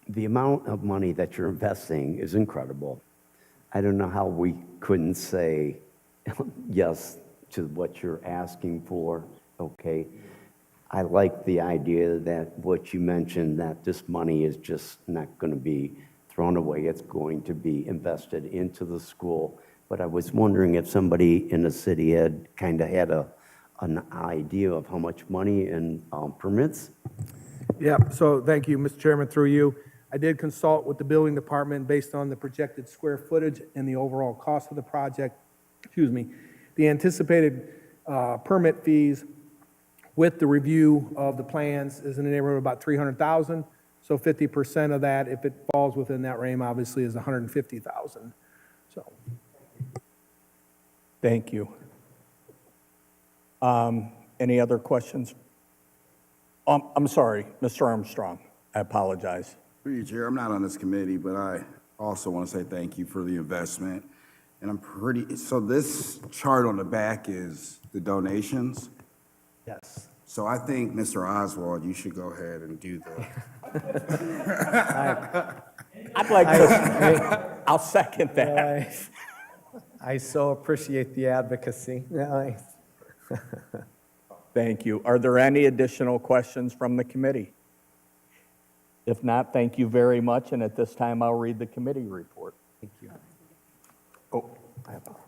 the amount of money that you're investing is incredible. I don't know how we couldn't say yes to what you're asking for, okay? I like the idea that what you mentioned, that this money is just not going to be thrown away. It's going to be invested into the school. But I was wondering if somebody in the city had kind of had an idea of how much money in permits? Yeah, so thank you, Mr. Chairman, through you. I did consult with the building department based on the projected square footage and the overall cost of the project. Excuse me. The anticipated permit fees with the review of the plans is in the neighborhood of about $300,000. So 50% of that, if it falls within that range, obviously is $150,000. So. Thank you. Any other questions? I'm sorry, Mr. Armstrong. I apologize. Through you, Chair, I'm not on this committee, but I also want to say thank you for the investment. And so this chart on the back is the donations. Yes. So I think, Mr. Oswald, you should go ahead and do I'd like to, I'll second that. I so appreciate the advocacy. Thank you. Are there any additional questions from the committee? If not, thank you very much, and at this time, I'll read the committee report. Thank you. Oh, I apologize.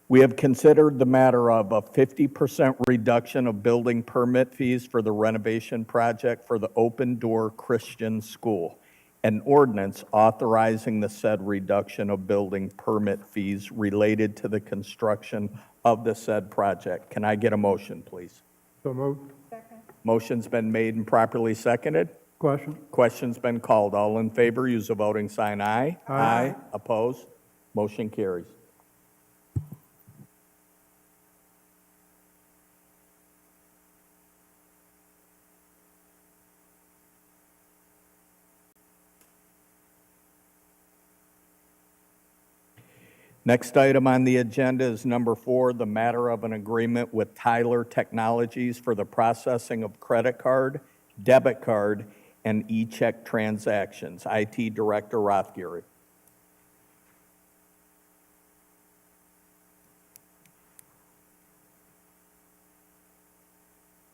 We have considered the matter of a 50% reduction of building permit fees for the renovation project for the Open Door Christian School, an ordinance authorizing the said reduction of building permit fees related to the construction of the said project. Can I get a motion, please? So moved. Motion's been made and properly seconded. Question? Question's been called. All in favor, use the voting sign aye. Aye. Opposed? Motion carries. Next item on the agenda is number 4, the matter of an agreement with Tyler Technologies for the processing of credit card, debit card, and e-check transactions. IT Director Rothgary.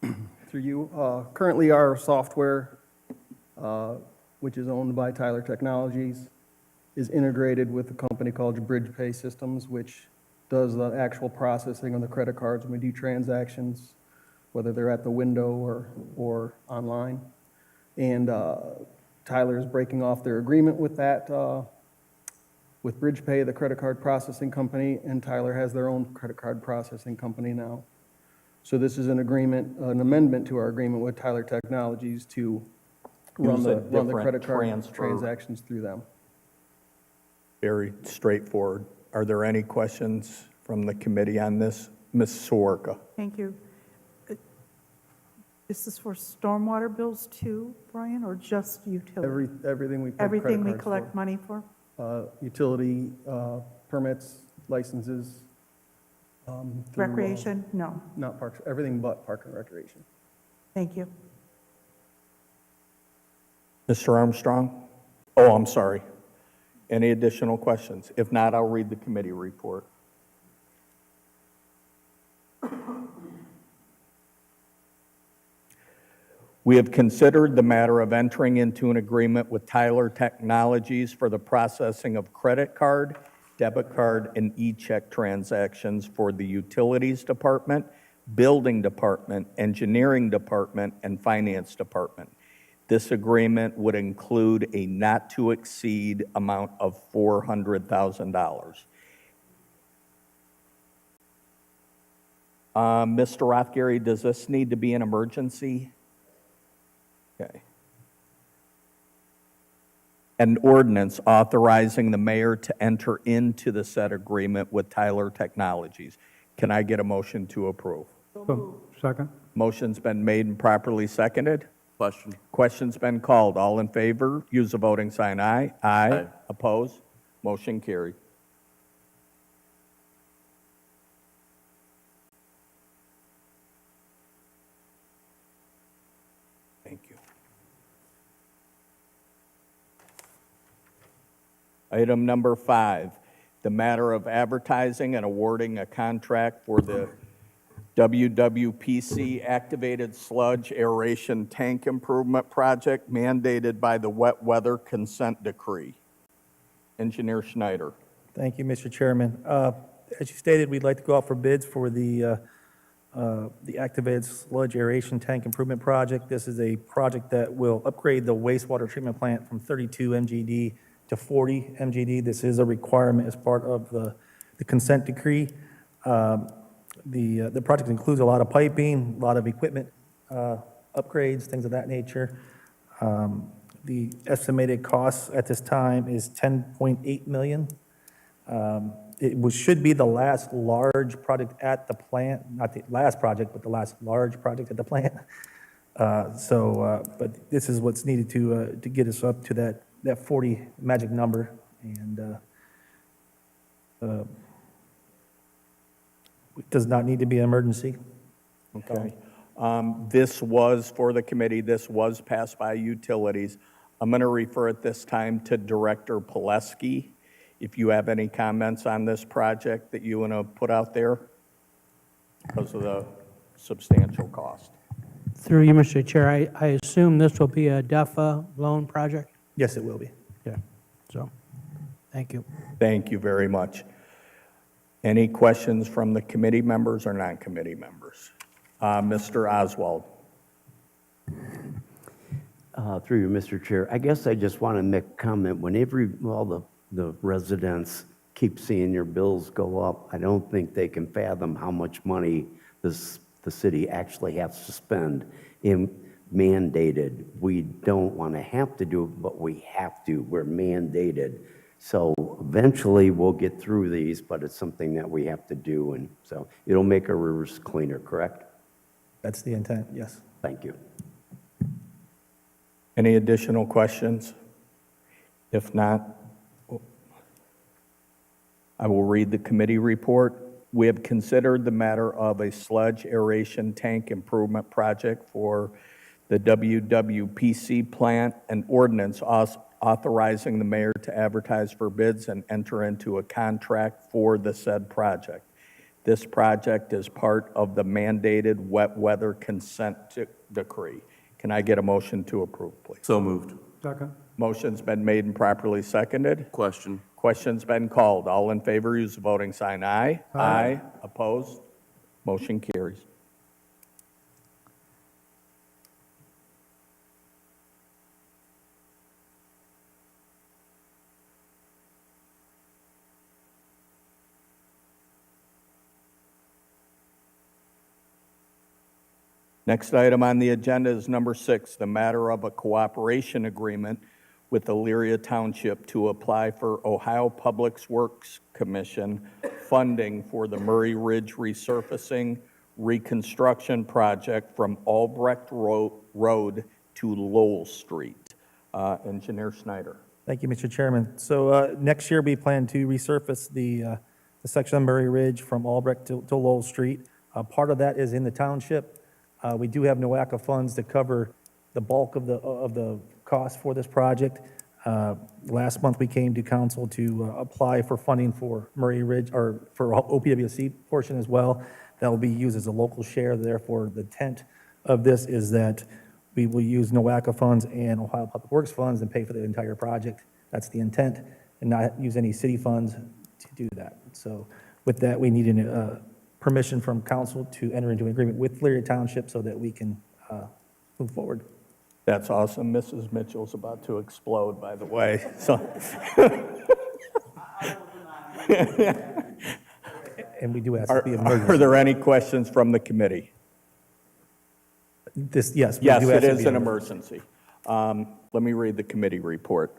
Through you, currently our software, which is owned by Tyler Technologies, is integrated with a company called BridgePay Systems, which does the actual processing on the credit cards when we do transactions, whether they're at the window or online. And Tyler is breaking off their agreement with that, with BridgePay, the credit card processing company, and Tyler has their own credit card processing company now. So this is an agreement, an amendment to our agreement with Tyler Technologies to run the credit card transactions through them. Very straightforward. Are there any questions from the committee on this? Ms. Soroka. Thank you. This is for stormwater bills too, Brian, or just utility? Everything we pay Everything credit we cards collect money for? Utility, permits, licenses. through, Recreation? No. Not parks, everything but park and recreation. Thank you. Mr. Armstrong? Oh, I'm sorry. Any additional questions? If not, I'll read the committee report. We have considered the matter of entering into an agreement with Tyler Technologies for the processing of credit card, debit card, and e-check transactions for the Utilities Department, Building Department, Engineering Department, and Finance Department. This agreement would include a not-to-exceed amount of $400,000. Mr. Rothgary, does this need to be an emergency? Okay. An ordinance authorizing the mayor to enter into the said agreement with Tyler Technologies. Can I get a motion to approve? Second? Motion's been made and properly seconded. Question. Question's been called. All in favor, use the voting sign aye. Aye. Opposed? Motion carried. Thank you. Item number 5, the matter of advertising and awarding a contract for the WWPC Activated Sludge Aeration Tank Improvement Project mandated by the Wet Weather Consent Decree. Engineer Schneider. Thank you, Mr. Chairman. As you stated, we'd like to go out for bids for the activated sludge aeration tank improvement project. This is a project that will upgrade the wastewater treatment plant from 32 MGD to 40 MGD. This is a requirement as part of the consent decree. The project includes a lot of piping, a lot of equipment upgrades, things of that nature. The estimated cost at this time is $10.8 million. Should be the last large project at the plant, not the last project, but the last large project at the plant. But this is what's needed to get us up to that 40 magic number. And it does not need to be an emergency. Okay. This was, for the committee, this was passed by utilities. I'm going to refer at this time to Director Pileski. If you have any comments on this project that you want to put out there because of the substantial cost. Through you, Mr. Chair, I assume this will be a DEFA loan project? Yes, it will be. Yeah, so, thank you. Thank you very much. Any questions from the committee members or non-committee members? Mr. Oswald. Through you, Mr. Chair, I guess I just want to make a comment. Whenever all the residents keep seeing your bills go up, I don't think they can fathom how much money the city actually has to spend in mandated. We don't want to have to do it, but we have to. We're mandated. So eventually we'll get through these, but it's something that we have to do, and so it'll make our rivers cleaner, correct? That's the intent, yes. Thank you. Any additional questions? If not, I will read the committee report. We have considered the matter of a sludge aeration tank improvement project for the WWPC plant and ordinance authorizing the mayor to advertise for bids and enter into a contract for the said project. This project is part of the mandated wet weather consent decree. Can I get a motion to approve, please? So moved. Second. Motion's been made and properly seconded. Question. Question's been called. All in favor, use the voting sign aye. Aye. Opposed? Motion carries. Next item on the agenda is number 6, the matter of a cooperation agreement with Elyria Township to apply for Ohio Public Works Commission funding for the Murray Ridge resurfacing reconstruction project from Albrecht Road to Lowell Street. Engineer Schneider. Thank you, Mr. Chairman. So next year, we plan to resurface the section of Murray Ridge from Albrecht to Lowell Street. Part of that is in the township. We do have NOACA funds to cover the bulk of the cost for this project. Last month, we came to council to apply for funding for Murray Ridge, or for OPWC portion as well. That will be used as a local share. Therefore, the intent of this is that we will use NOACA funds and Ohio Public Works funds and pay for the entire project. That's the intent, and not use any city funds to do that. So with that, we need permission from council to enter into an agreement with Elyria Township so that we can move forward. That's awesome. Mrs. Mitchell's about to explode, by the way. So. And we do ask to be emergency. Are there any questions from the committee? Yes. We Yes, do ask it to is be an emergency. Let me read the committee report.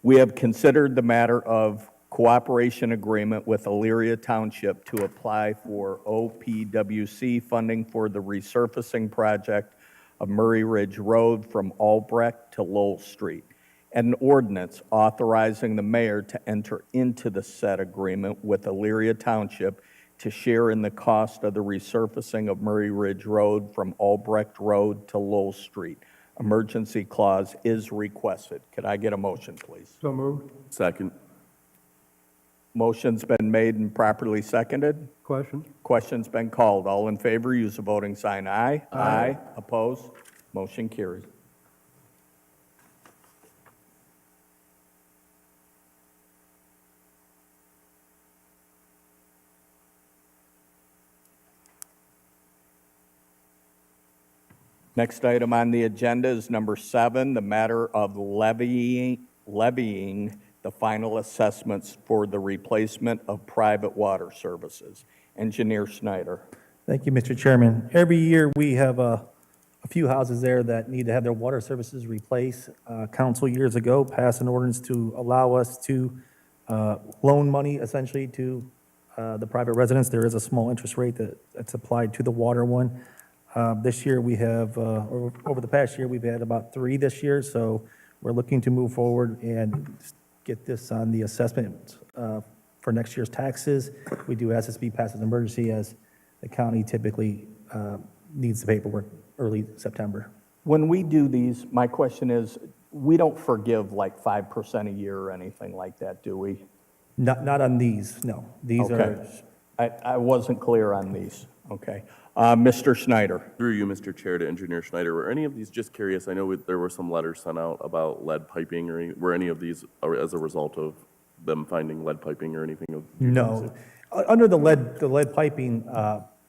We have considered the matter of cooperation agreement with Elyria Township to apply for OPWC funding for the resurfacing project of Murray Ridge Road from Albrecht to Lowell Street, and an ordinance authorizing the mayor to enter into the said agreement with Elyria Township to share in the cost of the resurfacing of Murray Ridge Road from Albrecht Road to Lowell Street. Emergency clause is requested. Could I get a motion, please? So moved. Second. Motion's been made and properly seconded. Question? Question's been called. All in favor, use the voting sign aye. Aye. Opposed? Motion carries. Next item on the agenda is number 7, the matter of levying the final assessments for the replacement of private water services. Engineer Snyder. Thank you, Mr. Chairman. Every year, we have a few houses there that need to have their water services replaced. Council years ago passed an ordinance to allow us to loan money essentially to the private residents. There is a small interest rate that's applied to the water one. This year, we have, over the past year, we've had about 3 this year, so we're looking to move forward and get this on the assessment for next year's taxes. We do ask this be passed as an emergency, as the county typically needs the paperwork early September. When we do these, my question is, we don't forgive like 5% a year or anything like that, do we? Not on these, no. These are, Okay. I wasn't clear on these. Okay. Mr. Snyder. Through you, Mr. Chair, to Engineer Schneider, were any of these, just curious, I know there were some letters sent out about lead piping, or were any of these as a result of them finding lead piping or anything? no. Under the lead piping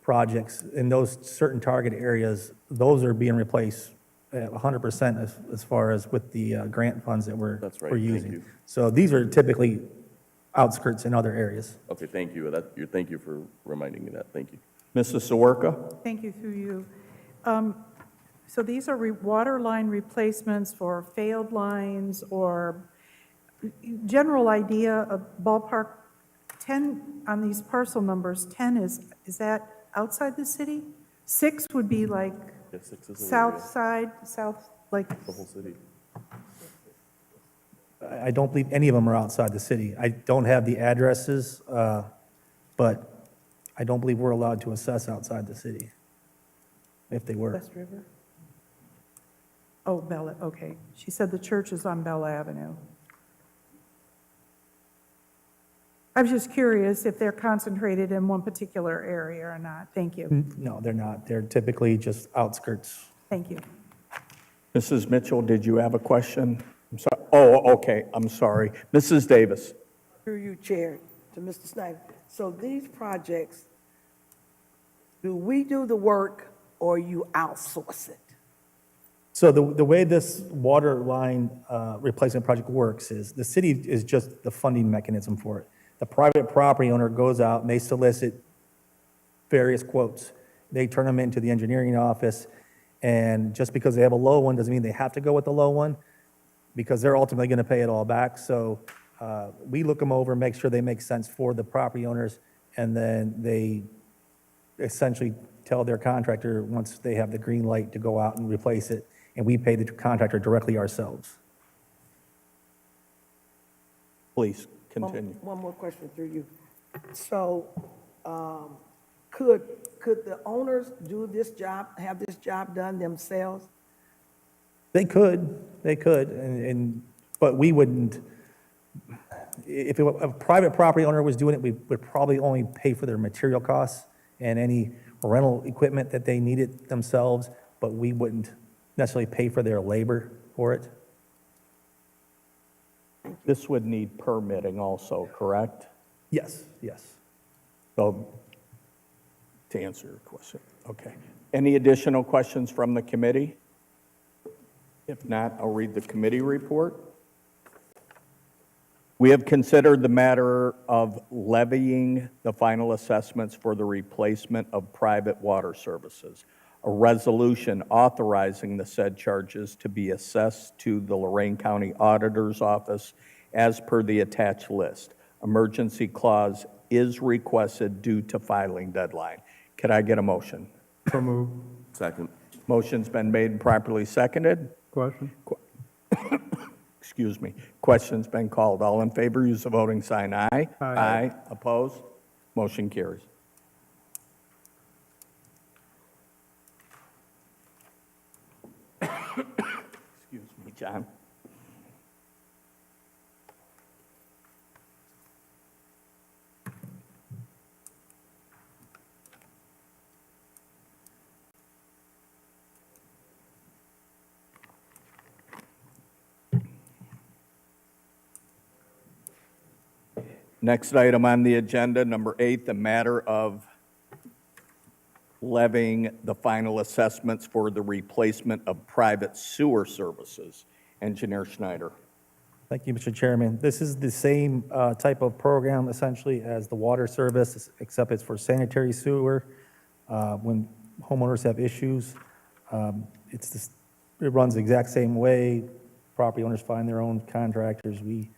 projects in those certain target areas, those are being replaced at 100% as far as with the grant funds that we're That's right. we're Thank using. you. So these are typically outskirts in other areas. Okay, thank you. Thank you for reminding me that. Thank you. Mrs. Sawerka. Thank you, through you. So these are water line replacements for failed lines, or general idea of ballpark, 10 on these parcel numbers, 10 is that outside the city? 6 would be like Yeah, 6 is south side, south, like, the whole city. I don't believe any of them are outside the city. I don't have the addresses, but I don't believe we're allowed to assess outside the city, if they were. West River? Oh, Bella, okay. She said the church is on Bell Avenue. I was just curious if they're concentrated in one particular area or not. Thank you. No, they're not. They're typically just outskirts. Thank you. Mrs. Mitchell, did you have a question? I'm sorry. Oh, okay, I'm sorry. Mrs. Davis. Through you, Chair, to Mr. Snyder. So these projects, do we do the work or you outsource it? So the way this water line replacement project works is the city is just the funding mechanism for it. The private property owner goes out and they solicit various quotes. They turn them into the engineering office, and just because they have a low one doesn't mean they have to go with the low one, because they're ultimately going to pay it all back. So we look them over, make sure they make sense for the property owners, and then they essentially tell their contractor, once they have the green light, to go out and replace it, and we pay the contractor directly ourselves. Please, continue. One more question through you. So, could the owners do this job, have this job done themselves? They could, but we wouldn't. If a private property owner was doing it, we would probably only pay for their material costs and any rental equipment that they needed themselves, but we wouldn't necessarily pay for their labor for it. This would need permitting also, correct? Yes, yes. So, to answer your question, okay. Any additional questions from the committee? If not, I'll read the committee report. We have considered the matter of levying the final assessments for the replacement of private water services. A resolution authorizing the said charges to be assessed to the Lorain County Auditor's Office as per the attached list. Emergency clause is requested due to filing deadline. Could I get a motion? So moved. Second. Motion's been made and properly seconded. Question? Excuse me. Question's been called. All in favor, use the voting sign aye. Aye. Opposed? Motion carries. John. Next item on the agenda, number 8, the matter of levying the final assessments for the replacement of private sewer services. Engineer Schneider. Thank you, Mr. Chairman. This is the same type of program essentially as the water service, except it's for sanitary sewer. When homeowners have issues, it runs the exact same way. Property owners find their own contractors. We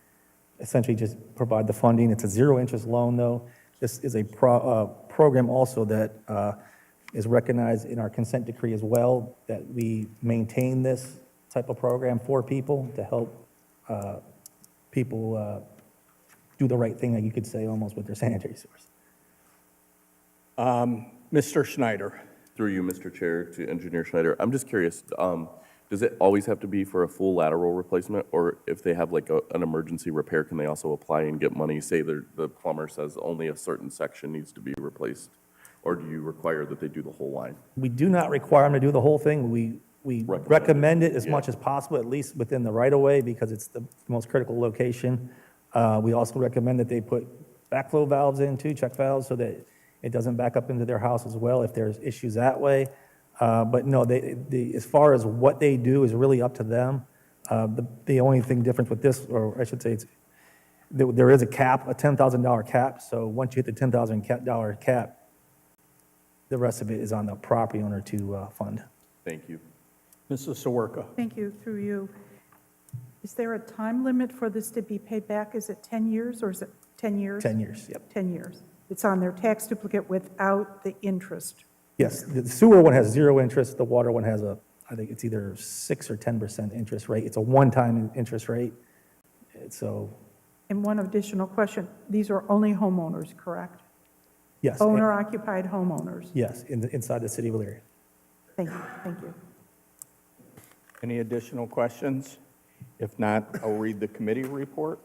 essentially just provide the funding. It's a zero-interest loan, though. This is a program also that is recognized in our consent decree as well, that we maintain this type of program for people to help people do the right thing, like you could say, almost with their sanitary sewers. Mr. Schneider. Through you, Mr. Chair, to Engineer Schneider. I'm just curious, does it always have to be for a full lateral replacement? Or if they have like an emergency repair, can they also apply and get money? Say the plumber says only a certain section needs to be replaced? Or do you require that they do the whole line? We do not require them to do the whole thing. We recommend it as much as possible, at least within the right-of-way, because it's the most critical location. We also recommend that they put backflow valves in too, check valves, so that it doesn't back up into their house as well if there's issues that way. But no, as far as what they do is really up to them. The only thing different with this, or I should say, there is a cap, a $10,000 cap. So once you hit the $10,000 cap, the rest of it is on the property owner to fund. Thank you. Mrs. Sawerka. Thank you, through you. Is there a time limit for this to be paid back? Is it 10 years or is it 10 years? 10 years, yep. 10 years. It's on their tax duplicate without the interest. Yes, the sewer one has zero interest. The water one has I think it's either 6 or 10% interest rate. It's a one-time interest rate. So, And one additional question, these are only homeowners, correct? yes. Owner-occupied homeowners. Yes, inside the city of Elyria. Thank you, thank you. Any additional questions? If not, I'll read the committee report.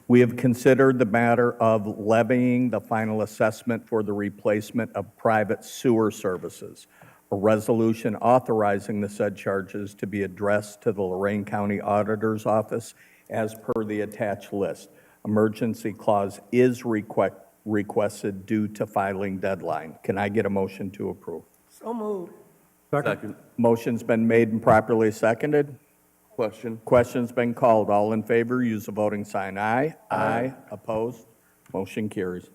We have considered the matter of levying the final assessment for the replacement of private sewer services. A resolution authorizing the said charges to be addressed to the Lorain County Auditor's Office as per the attached list. Emergency clause is requested due to filing deadline. Can I get a motion to approve? So moved. Second. Motion's been made and properly seconded. Question. Question's been called. All in favor, use the voting sign aye. Aye. Opposed? Motion carries.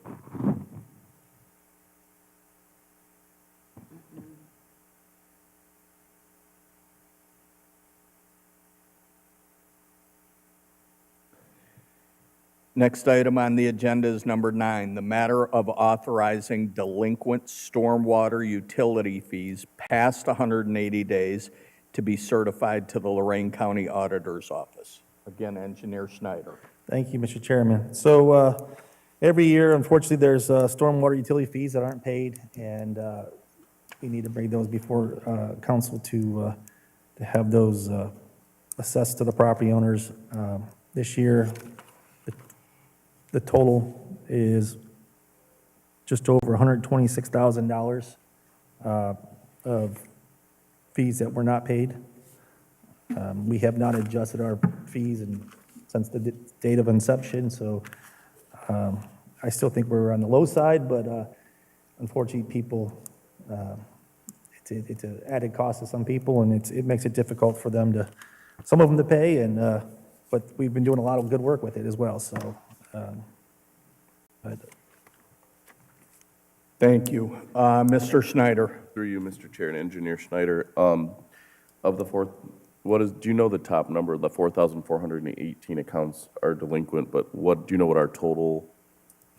Next item on the agenda is number 9, the matter of authorizing delinquent stormwater utility fees past 180 days to be certified to the Lorain County Auditor's Office. Again, Engineer Schneider. Thank you, Mr. Chairman. So every year, unfortunately, there's stormwater utility fees that aren't paid, and we need to bring those before council to have those assessed to the property owners. This year, the total is just over $126,000 of fees that were not paid. We have not adjusted our fees since the date of inception, so I still think we're on the low side, but unfortunately, people, it's an added cost to some people, and it makes it difficult for them some of them to pay, but we've been doing a lot of good work with it as well, so. Thank you. Mr. Schneider. Through you, Mr. Chair, and Engineer Schneider, of the do you know the top number? The 4,418 accounts are delinquent, but do you know what our total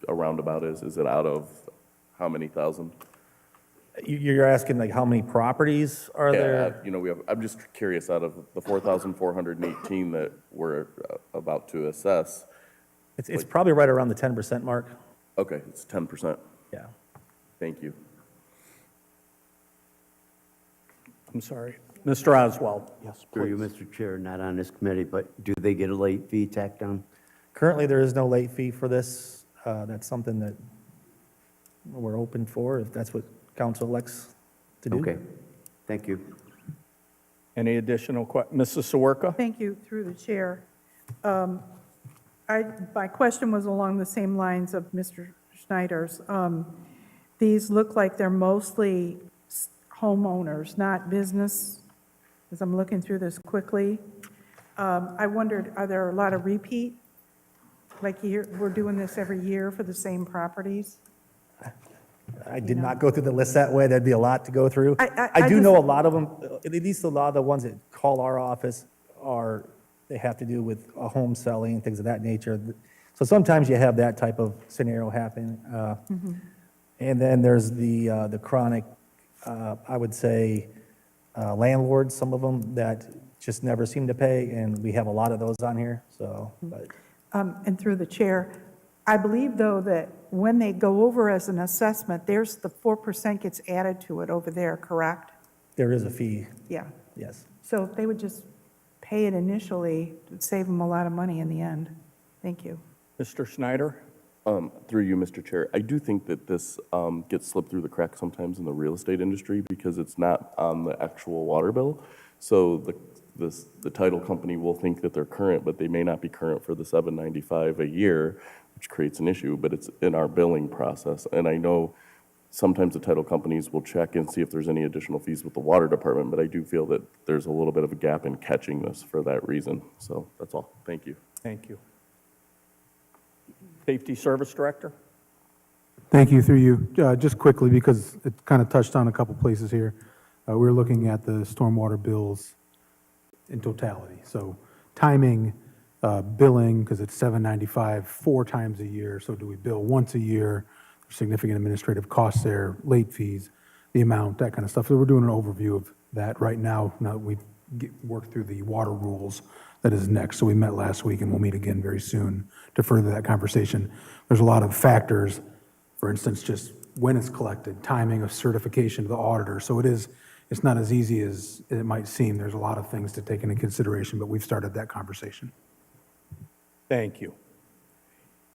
roundabout is? Is it out of how many thousand? You're asking like how many properties are there? I'm just curious, out of the 4,418 that we're about to assess. It's probably right around the 10% mark. Okay, it's 10%. Yeah. Thank you. I'm sorry. Mr. Oswald? Yes, Through you, please. Mr. Chair, not on this committee, but do they get a late fee tacked on? Currently, there is no late fee for this. That's something that we're open for, if that's what council elects to do. Okay, thank you. Any additional Mrs. Sawerka? Thank you, through the chair. My question was along the same lines of Mr. Schneider's. These look like they're mostly homeowners, not business, as I'm looking through this quickly. I wondered, are there a lot of repeat? Like we're doing this every year for the same properties? I did not go through the list that way. That'd be a lot to go through. I do just- know a lot of them, at least a lot of the ones that call our office they have to do with a home selling and things of that nature. So sometimes you have that type of scenario happen. And then there's the chronic, I would say, landlords, some of them that just never seem to pay, and we have a lot of those on here, so. But And through the chair, I believe, though, that when they go over as an assessment, there's the 4% gets added to it over there, correct? there is a fee, Yeah. yes. So if they would just pay it initially, it would save them a lot of money in the end. Thank you. Mr. Schneider? Through you, Mr. Chair, I do think that this gets slipped through the cracks sometimes in the real estate industry because it's not on the actual water bill. So the title company will think that they're current, but they may not be current for the $795 a year, which creates an issue, but it's in our billing process. And I know sometimes the title companies will check and see if there's any additional fees with the water department, but I do feel that there's a little bit of a gap in catching this for that reason. So that's all. Thank you. Thank you. Safety Service Director? Thank you, through you. Just quickly, because it kind of touched on a couple places here. We're looking at the stormwater bills in totality. So timing, billing, because it's $795 4 times a year. So do we bill once a year? Significant administrative costs there, late fees, the amount, that kind of stuff. So we're doing an overview of that right now. Now that we've worked through the water rules, that is next. So we met last week, and we'll meet again very soon to further that conversation. There's a lot of factors, for instance, just when it's collected, timing of certification to the auditor. So it's not as easy as it might seem. There's a lot of things to take into consideration, but we've started that conversation. Thank you.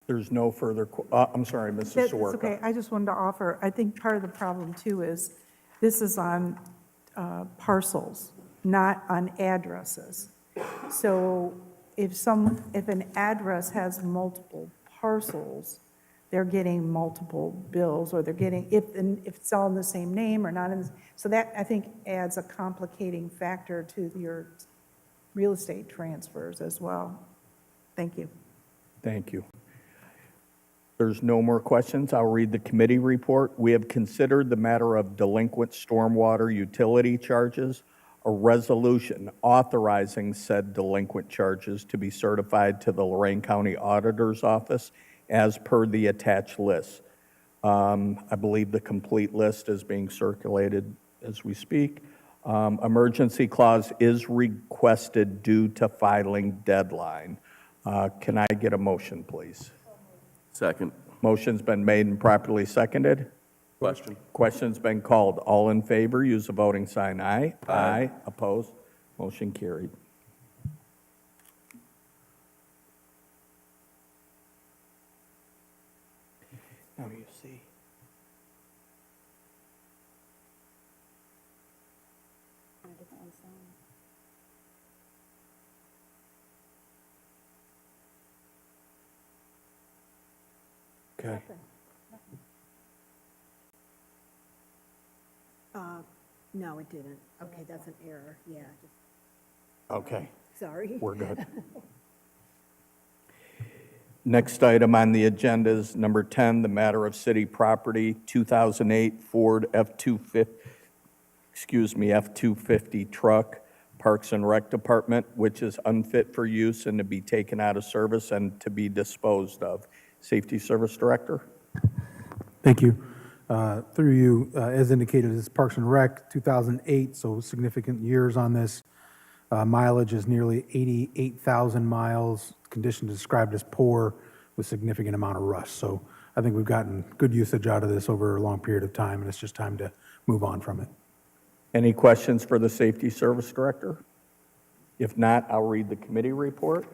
There's no further, I'm sorry, Mrs. That's Sawerka. okay. I just wanted to offer, I think part of the problem, too, is this is on parcels, not on addresses. So if an address has multiple parcels, they're getting multiple bills, or they're getting, if it's all in the same name or not in, so that, I think, adds a complicating factor to your real estate transfers as well. Thank you. Thank you. There's no more questions. I'll read the committee report. We have considered the matter of delinquent stormwater utility charges, a resolution authorizing said delinquent charges to be certified to the Lorraine County Auditor's Office as per the attached list. I believe the complete list is being circulated as we speak. Emergency clause is requested due to filing deadline. Can I get a motion, please? Second. Motion's been made and properly seconded. Question. Question's been called. All in favor, use the voting sign aye. Aye. Opposed? Motion carried. Now you see. Okay. No, it didn't. Okay, that's an error. Yeah, just, Okay, sorry. we're good. Next item on the agenda is number 10, the matter of city property, 2008 Ford F-250 truck, Parks and Rec Department, which is unfit for use and to be taken out of service and to be disposed of. Safety Service Director? Thank you. Through you, as indicated, this is Parks and Rec, 2008, so significant years on this. Mileage is nearly 88,000 miles. Condition described as poor with significant amount of rust. So I think we've gotten good usage out of this over a long period of time, and it's just time to move on from it. Any questions for the Safety Service Director? If not, I'll read the committee report.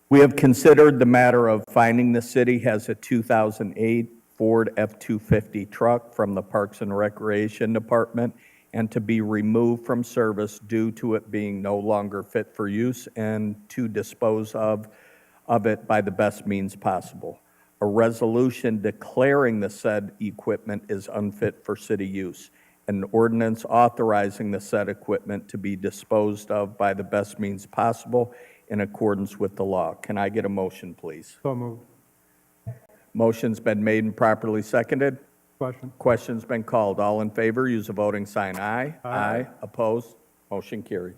We have considered the matter of finding the city has a 2008 Ford F-250 truck from the Parks and Recreation Department and to be removed from service due to it being no longer fit for use and to dispose of it by the best means possible. A resolution declaring the said equipment is unfit for city use. An ordinance authorizing the said equipment to be disposed of by the best means possible in accordance with the law. Can I get a motion, please? So moved. Motion's been made and properly seconded. Question. Question's been called. All in favor, use the voting sign aye. Aye. Opposed? Motion carried.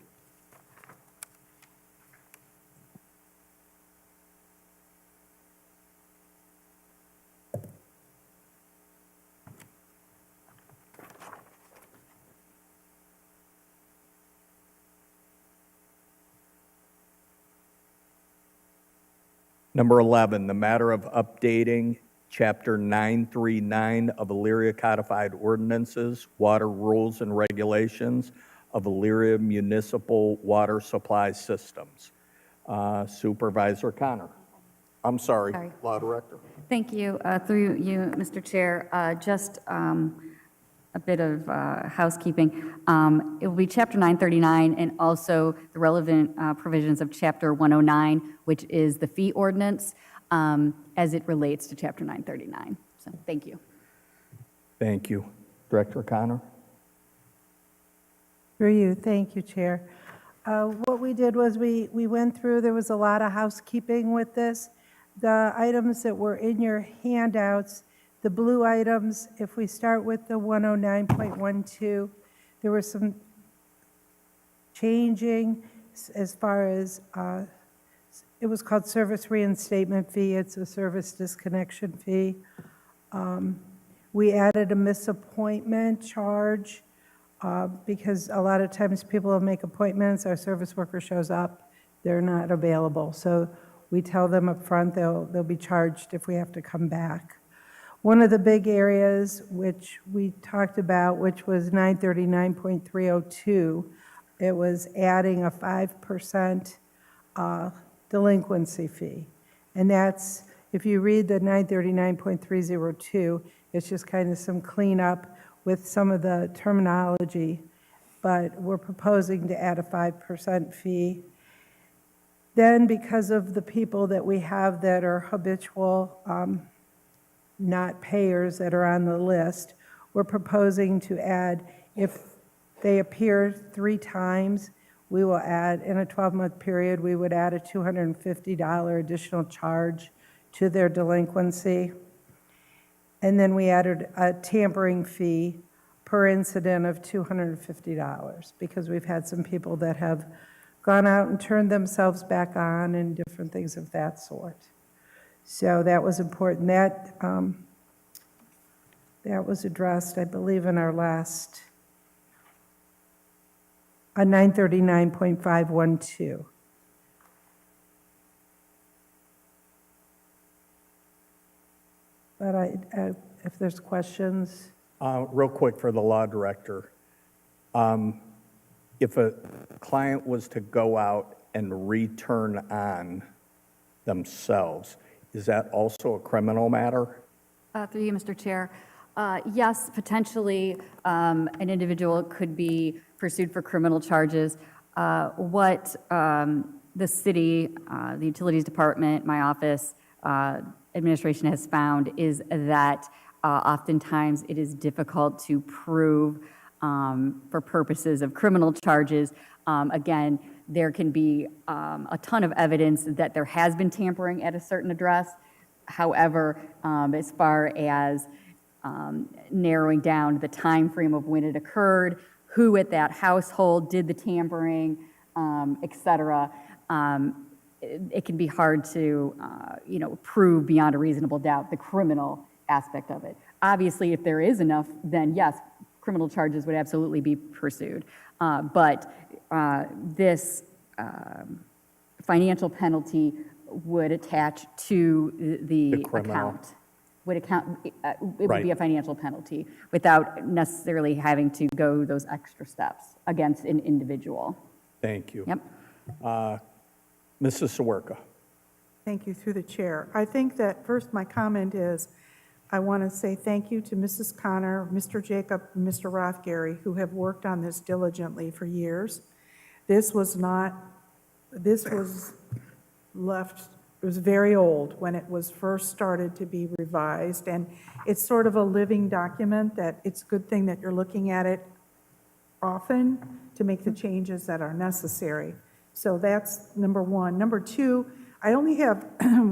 Number 11, the matter of updating Chapter 939 of Elyria Codified Ordinances, Water Rules and Regulations of Elyria Municipal Water Supply Systems. Supervisor Connor. I'm sorry, Sorry. Law Director. Thank you. Through you, Mr. Chair, just a bit of housekeeping. It will be Chapter 939 and also the relevant provisions of Chapter 109, which is the fee ordinance, as it relates to Chapter 939. So thank you. Thank you. Director Connor. Through you, thank you, Chair. What we did was we went through, there was a lot of housekeeping with this. The items that were in your handouts, the blue items, if we start with the 109.12, there was some changing as far as, it was called service reinstatement fee. It's a service disconnection fee. We added a misappointment charge because a lot of times people will make appointments, our service worker shows up, they're not available. So we tell them up front they'll be charged if we have to come back. One of the big areas which we talked about, which was 939.302, it was adding a 5% delinquency fee. And that's, if you read the 939.302, it's just kind of some cleanup with some of the terminology, but we're proposing to add a 5% fee. Then, because of the people that we have that are habitual not payers that are on the list, we're proposing to add, if they appear 3 times, we will add, in a 12-month period, we would add a $250 additional charge to their delinquency. And then we added a tampering fee per incident of $250, because we've had some people that have gone out and turned themselves back on and different things of that sort. So that was important. That was addressed, I believe, in our last, 939.512. But if there's questions. Real quick for the Law Director. If a client was to go out and return on themselves, is that also a criminal matter? Through you, Mr. Chair. Yes, potentially, an individual could be pursued for criminal charges. What the city, the Utilities Department, my office, administration has found is that oftentimes it is difficult to prove for purposes of criminal charges. Again, there can be a ton of evidence that there has been tampering at a certain address. However, as far as narrowing down the time frame of when it occurred, who at that household did the tampering, et cetera, it can be hard to, prove beyond a reasonable doubt the criminal aspect of it. Obviously, if there is enough, then yes, criminal charges would absolutely be pursued. But this financial penalty would attach to the criminal. account. would account, it would Right. be a financial penalty without necessarily having to go those extra steps against an individual. Thank you. Yep. Mrs. Sawerka. Thank you, through the chair. I think that first, my comment is, I want to say thank you to Mrs. Connor, Mr. Jacob, and Mr. Rothgary, who have worked on this diligently for years. This was left, it was very old when it was first started to be revised, and it's sort of a living document that it's a good thing that you're looking at it often to make the changes that are necessary. So that's number one. Number two, I only have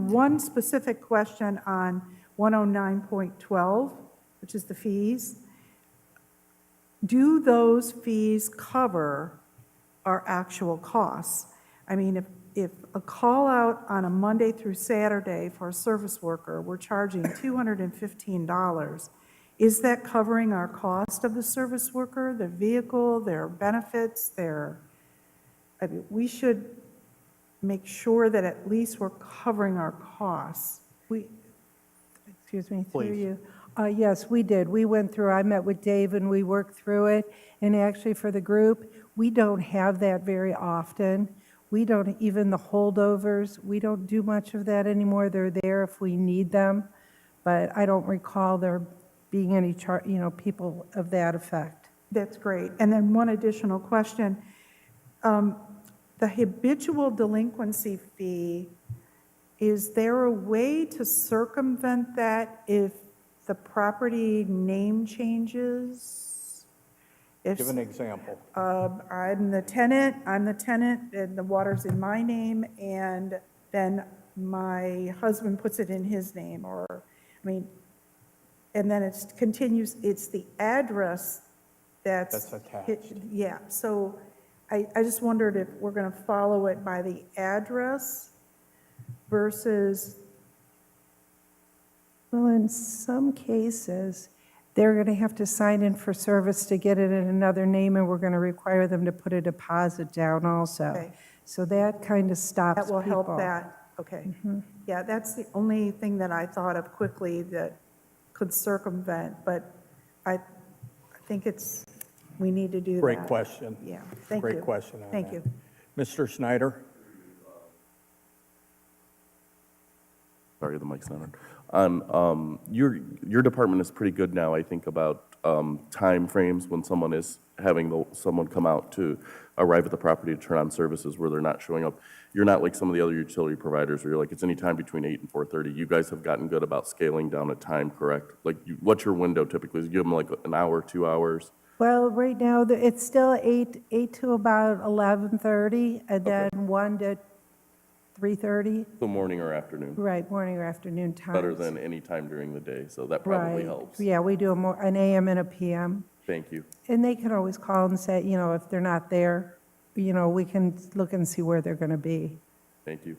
one specific question on 109.12, which is the fees. Do those fees cover our actual costs? I mean, if a call out on a Monday through Saturday for a service worker, we're charging $215, is that covering our cost of the service worker, the vehicle, their benefits, I mean, we should make sure that at least we're covering our costs. Excuse me, through Please. you. Yes, we did. We went through, I met with Dave and we worked through it. And actually for the group, we don't have that very often. We don't, even the holdovers, we don't do much of that anymore. They're there if we need them. But I don't recall there being any, people of that effect. That's great. And then one additional question. The habitual delinquency fee, is there a way to circumvent that if the property name changes? Give an example. I'm the tenant, and the water's in my name, and then my husband puts it in his name, and then it continues, it's the address That's attached. Yeah, so I just wondered if we're going to follow it by the address versus, Well, in some cases, they're going to have to sign in for service to get it in another name, and we're going to require them to put a deposit down also. Okay. So that kind of stops that will help people. that, okay. Yeah, that's the only thing that I thought of quickly that could circumvent, but I think we need to do that. Great question. Yeah, thank you. Great question on Thank that. you. Mr. Snyder? Sorry, the mic's not on. Your department is pretty good now, I think, about time frames when someone is having someone come out to arrive at the property to turn on services where they're not showing up. You're not like some of the other utility providers where you're like, it's any time between 8 and 4:30. You guys have gotten good about scaling down a time, correct? Like, what's your window typically? You give them like an hour, 2 hours? Well, right now, it's still 8 to about 11:30, and then 1 to 3:30. So morning or afternoon? Right, morning or afternoon times. Better than any time during the day, so that probably Right. helps. Yeah, we do an AM and a PM. Thank you. And they can always call and say, if they're not there, we can look and see where they're going to be. Thank you.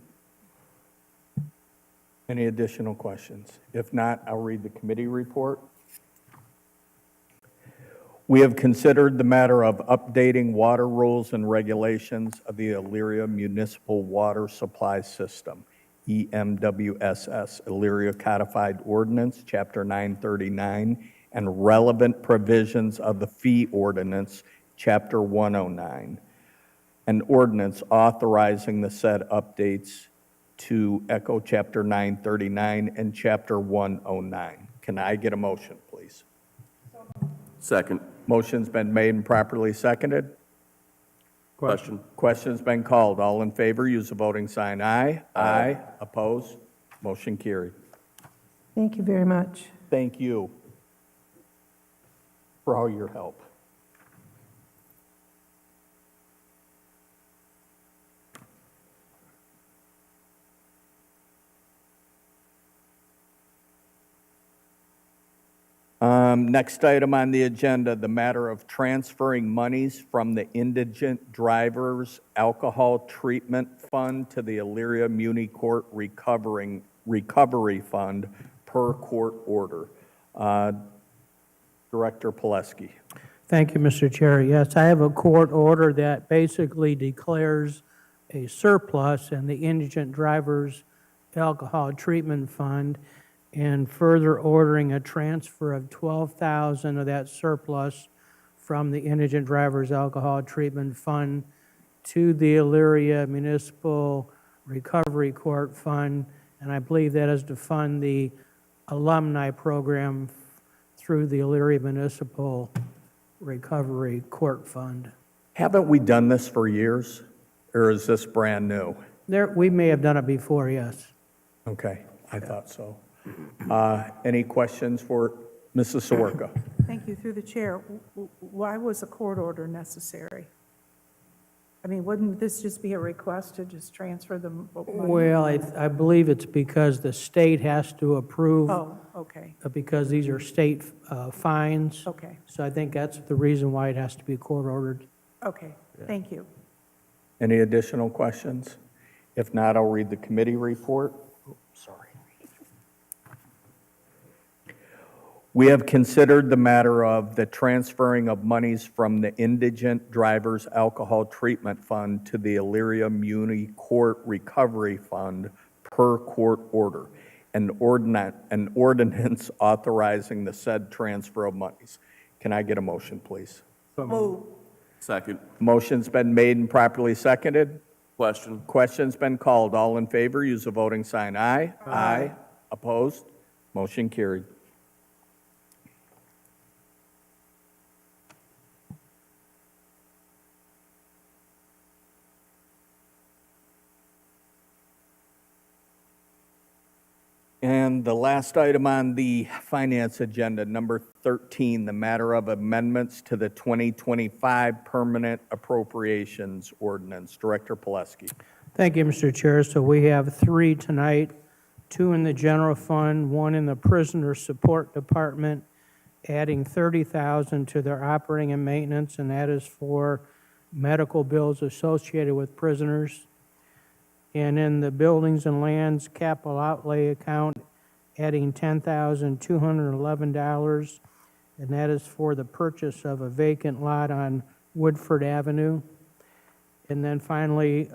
Any additional questions? If not, I'll read the committee report. We have considered the matter of updating water rules and regulations of the Elyria Municipal Water Supply System, EMWSS, Elyria Codified Ordinance, Chapter 939, and relevant provisions of the Fee Ordinance, Chapter 109, an ordinance authorizing the said updates to echo Chapter 939 and Chapter 109. Can I get a motion, please? Second. Motion's been made and properly seconded. Question. Question's been called. All in favor, use the voting sign aye. Aye. Opposed? Motion carried. Thank you very much. Thank you for all your help. Next item on the agenda, the matter of transferring monies from the Indigent Drivers Alcohol Treatment Fund to the Elyria Muni Court Recovery Fund per court order. Director Pileski. Thank you, Mr. Chair. Yes, I have a court order that basically declares a surplus in the Indigent Drivers Alcohol Treatment Fund. and further ordering a transfer of $12,000 of that surplus from the Indigent Drivers Alcohol Treatment Fund to the Elyria Municipal Recovery Court Fund, and I believe that is to fund the alumni program through the Elyria Municipal Recovery Court Fund. Haven't we done this for years, or is this brand new? We may have done it before, yes. Okay, I thought so. Any questions for Mrs. Sawerka? Thank you. Through the chair, why was a court order necessary? I mean, wouldn't this just be a request to just transfer the money? Well, I believe it's because the state has to approve. Oh, okay, Because these are state fines. okay, So I think that's the reason why it has to be court ordered. okay. Thank you. Any additional questions? If not, I'll read the committee report. Sorry. We have considered the matter of the transferring of monies from the Indigent Drivers Alcohol Treatment Fund to the Elyria Muni Court Recovery Fund per court order, an ordinance authorizing the said transfer of monies. Can I get a motion, please? Move. Second. Motion's been made and properly seconded. Question. Question's been called. All in favor, use the voting sign aye. Aye. Opposed? Motion carried. And the last item on the finance agenda, number 13, the matter of amendments to the 2025 Permanent Appropriations Ordinance. Director Pileski. Thank you, Mr. Chair. So we have 3 tonight, 2 in the general fund, 1 in the prisoner support department, adding $30,000 to their operating and maintenance, and that is for medical bills associated with prisoners. And in the buildings and lands capital outlay account, adding $10,211, and that is for the purchase of a vacant lot on Woodford Avenue. And then finally,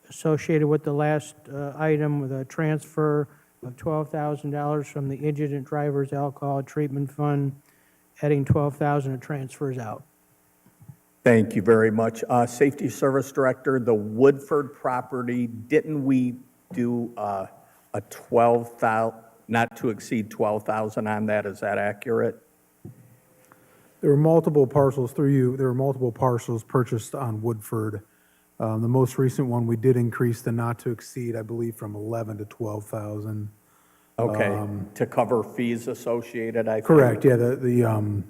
associated with the last item, with a transfer of $12,000 from the Indigent Drivers Alcohol Treatment Fund, adding $12,000 of transfers out. Thank you very much. Safety Service Director, the Woodford property, didn't we do a 12,000, not to exceed 12,000 on that? Is that accurate? There were multiple parcels through you, there were multiple parcels purchased on Woodford. The most recent one, we did increase the not to exceed, I believe, from 11 to 12,000. Okay, to cover fees associated, I think? Correct, yeah, the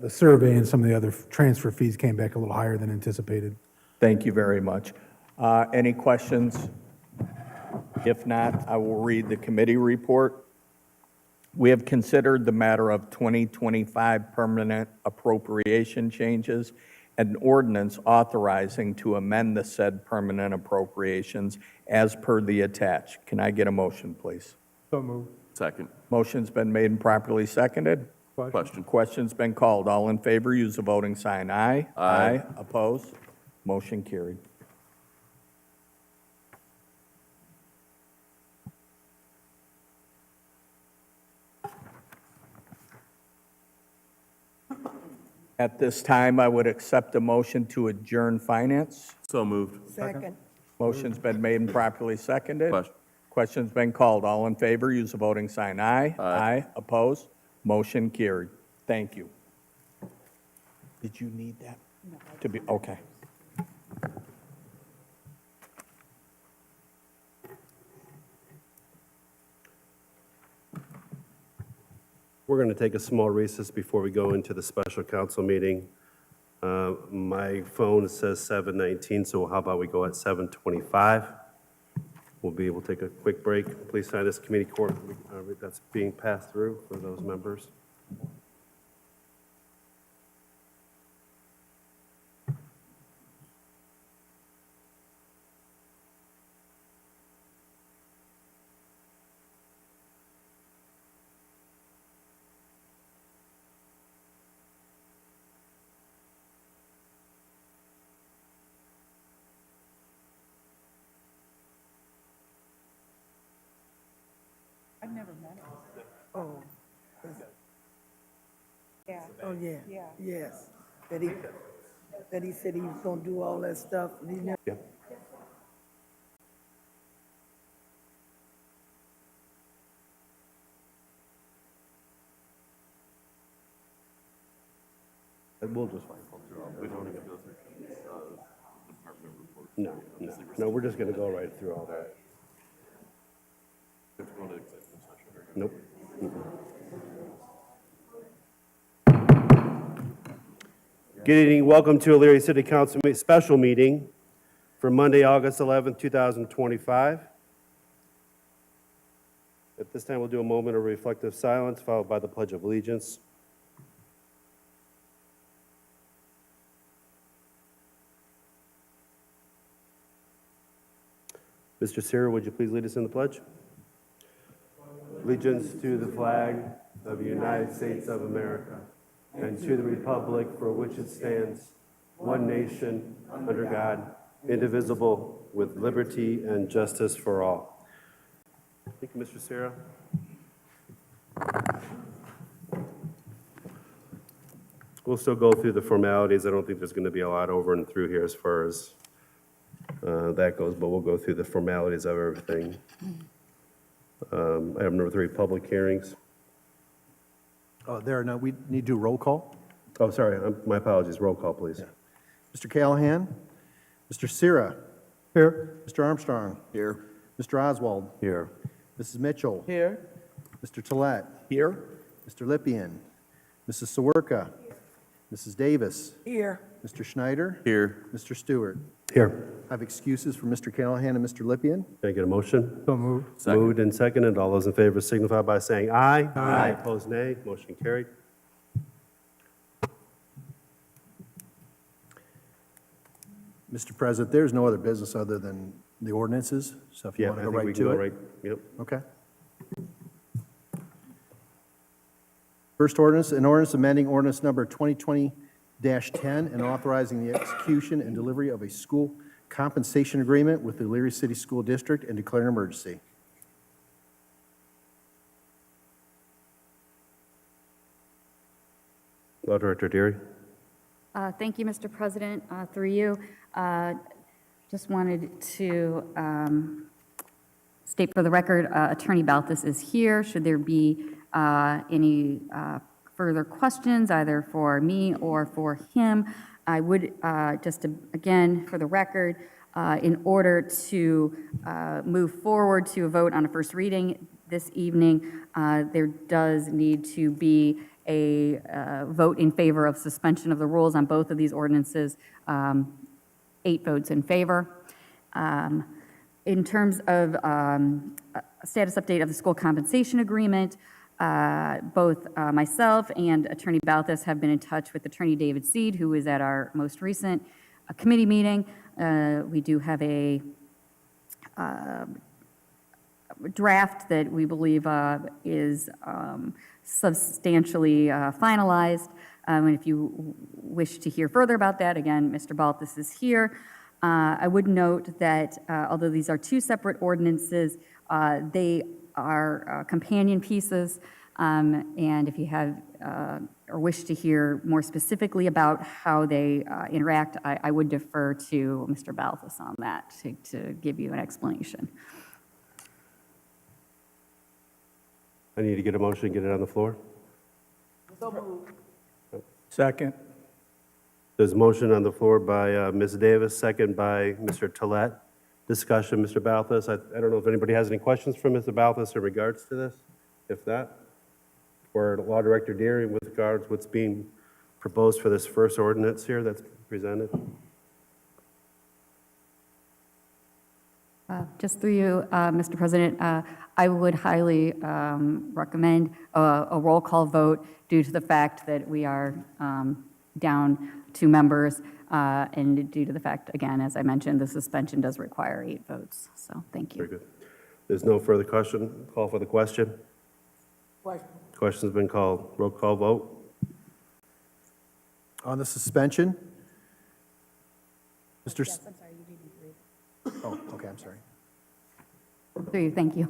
survey and some of the other transfer fees came back a little higher than anticipated. Thank you very much. Any questions? If not, I will read the committee report. We have considered the matter of 2025 permanent appropriation changes and ordinance authorizing to amend the said permanent appropriations as per the attached. Can I get a motion, please? So moved. Second. Motion's been made and properly seconded. Question. Question's been called. All in favor, use the voting sign aye. Aye. Opposed? Motion carried. At this time, I would accept a motion to adjourn finance. So moved. Second. Motion's been made and properly seconded. Question. Question's been called. All in favor, use the voting sign aye. Aye. Opposed? Motion carried. Thank you. Did you need that? To be, okay. We're going to take a small recess before we go into the special council meeting. My phone says 7:19, so how about we go at 7:25? We'll be able to take a quick break. Please sign this committee court that's being passed through for those members. I've never Oh. Yeah. Oh, yeah. Yeah. Yes. That he said he was gonna do all that stuff, and he never. Yeah. We'll just find through all that. No, we're just gonna go right through all that. Nope. Good evening, welcome to Elyria City Council special meeting for Monday, August 11th, 2025. At this time, we'll do a moment of reflective silence, followed by the Pledge of Allegiance. Mr. Sear, would you please lead us in the pledge? Allegiance to the flag of the United States of America and to the republic for which it stands, one nation, under God, indivisible, with liberty and justice for all. Thank you, Mr. Serra. We'll still go through the formalities. I don't think there's going to be a lot over and through here as far as that goes, but we'll go through the formalities of everything. Item number 3, public hearings. There are no, we need to do roll call. Oh, sorry, my apologies. Roll call, please. Mr. Callahan? Mr. Sira? Here. Mr. Armstrong? Here. Mr. Oswald? Here. Mrs. Mitchell? Here. Mr. Tolet? Here? Mr. Lippian? Mrs. Sawerka? Mrs. Davis? Here. Mr. Schneider? Here. Mr. Stewart? Here. I have excuses for Mr. Callahan and Mr. Lippian. Can I get a motion? So moved. Second. Moved and seconded. All those in favor signify by saying aye. Aye. Opposed, nay. Motion carried. Mr. President, there's no other business other than the ordinances, so if you Yeah, want I to go think we right can to go it. right. Yep. Okay. First ordinance, an ordinance amending ordinance number 2020-10 and authorizing the execution and delivery of a school compensation agreement with the Elyria City School District and declaring an emergency. Law Director Deary. Thank you, Mr. President. Through you, just wanted to state for the record, Attorney Balthus is here. Should there be any further questions, either for me or for him, I would, again, for the record, in order to move forward to a vote on a first reading this evening, there does need to be a vote in favor of suspension of the rules on both of these ordinances, 8 votes in favor. In terms of a status update of the school compensation agreement, both myself and Attorney Balthus have been in touch with Attorney David Seed, who was at our most recent committee meeting. We do have a draft that we believe is substantially finalized. And if you wish to hear further about that, again, Mr. Balthus is here. I would note that although these are 2 separate ordinances, they are companion pieces. And if you have or wish to hear more specifically about how they interact, I would defer to Mr. Balthus on that to give you an explanation. I need to get a motion, get it on the floor. Second. There's a motion on the floor by Ms. Davis, second by Mr. Tolet. Discussion, Mr. Balthus. I don't know if anybody has any questions for Mr. Balthus in regards to this. If not, or Law Director Deary with regards to what's being proposed for this first ordinance here that's presented. Just through you, Mr. President, I would highly recommend a roll call vote due to the fact that we are down 2 members, and due to the fact, again, as I mentioned, the suspension does require 8 votes. So thank you. Very good. There's no further question. Call for the question. Question's been called. Roll call vote. On the suspension? Mr. Yes, I'm sorry, you didn't read. Oh, okay, I'm sorry. Through you, thank you.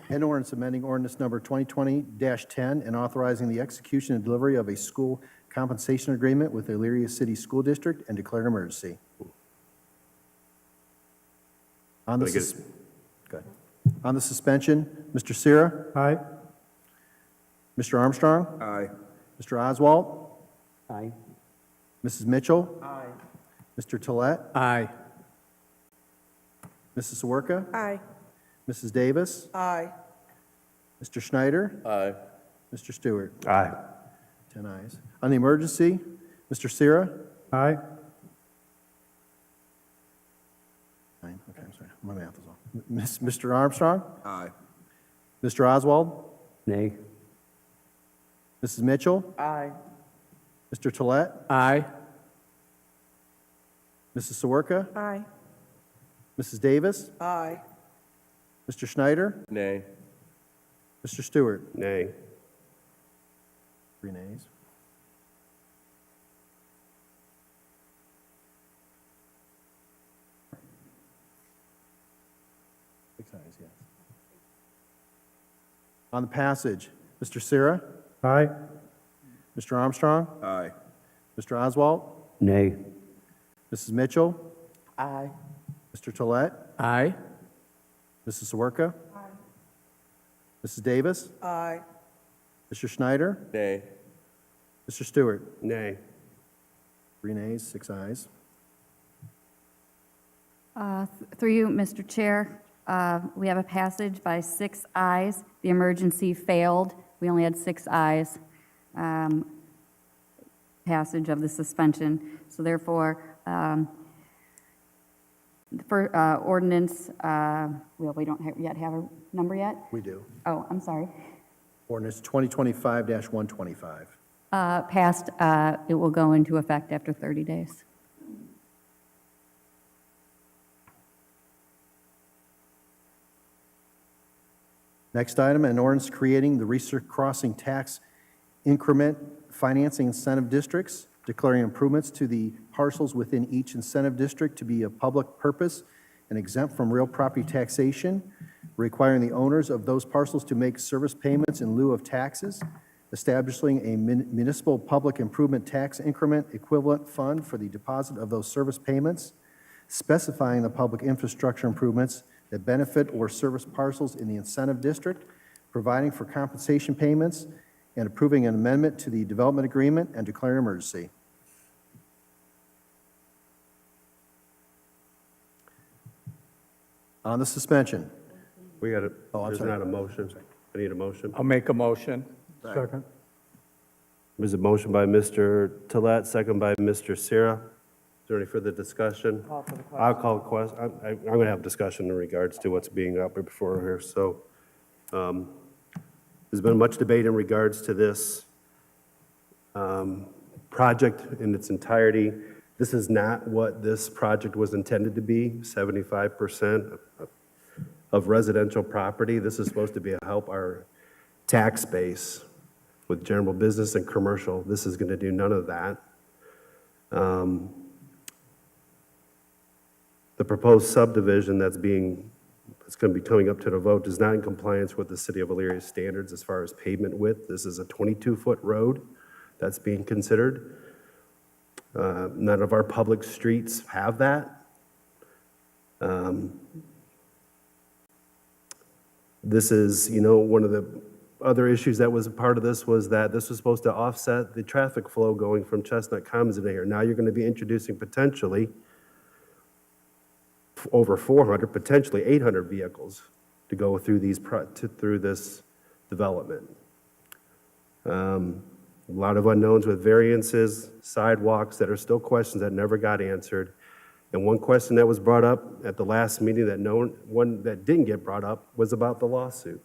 An ordinance amending ordinance number 2020-10 and authorizing the execution and delivery of a school compensation agreement with the Elyria City School District and declaring an emergency. On the Can I get- sus- Go ahead. On the suspension, Mr. Sierra. Aye. Mr. Armstrong. Aye. Mr. Oswald. Aye. Mrs. Mitchell. Aye. Mr. Tolet. Aye. Mrs. Sawerka. Aye. Mrs. Davis. Aye. Mr. Schneider. Aye. Mr. Stewart. Aye. 10 ayes. On the emergency, Mr. Sierra. Aye. 9, okay, I'm sorry, my math is off. Mr. Armstrong. Aye. Mr. Oswald. Nay. Mrs. Mitchell. Aye. Mr. Tolet. Aye. Mrs. Sawerka. Aye. Mrs. Davis. Aye. Mr. Schneider. Nay. Mr. Stewart. Nay. 3 nays. Six ayes, yes. On the passage, Mr. Sierra. Aye. Mr. Armstrong. Aye. Mr. Oswald. Nay. Mrs. Mitchell. Aye. Mr. Tolet. Aye. Mrs. Sawerka. Mrs. Davis. Aye. Mr. Schneider. Nay. Mr. Stewart. Nay. 3 nays, 6 ayes. Through you, Mr. Chair, we have a passage by 6 ayes. The emergency failed. We only had 6 ayes. Passage of the suspension. So therefore, for ordinance, well, we don't yet have a number yet? We do. Oh, I'm sorry. Ordinance 2025-125. Passed, it will go into effect after 30 days. Next item, an ordinance creating the Research Crossing Tax Increment Financing Incentive Districts, declaring improvements to the parcels within each incentive district to be of public purpose and exempt from real property taxation, requiring the owners of those parcels to make service payments in lieu of taxes, establishing a municipal public improvement tax increment equivalent fund for the deposit of those service payments, specifying the public infrastructure improvements that benefit or service parcels in the incentive district, providing for compensation payments, and approving an amendment to the development agreement and declaring emergency. On the suspension. We got a, Oh, I'm there's sorry. not a motion. I need a motion. I'll make a motion. Second. There's a motion by Mr. Tolet, second by Mr. Sierra. Is there any further discussion? Call for the question. I'll call a question. I'm going to have discussion in regards to what's being up before here. So there's been much debate in regards to this project in its entirety. This is not what this project was intended to be, 75% of residential property. This is supposed to be a help our tax base with general business and commercial. This is going to do none of that. The proposed subdivision that's going to be coming up to the vote is not in compliance with the City of Elyria standards as far as pavement width. This is a 22-foot road that's being considered. None of our public streets have that. This is, one of the other issues that was a part of this was that this was supposed to offset the traffic flow going from Chestnut Commons into here. Now you're going to be introducing potentially over 400, potentially 800 vehicles to go through through this development. A lot of unknowns with variances, sidewalks that are still questions that never got answered. And one question that was brought up at the last meeting one that didn't get brought up was about the lawsuit.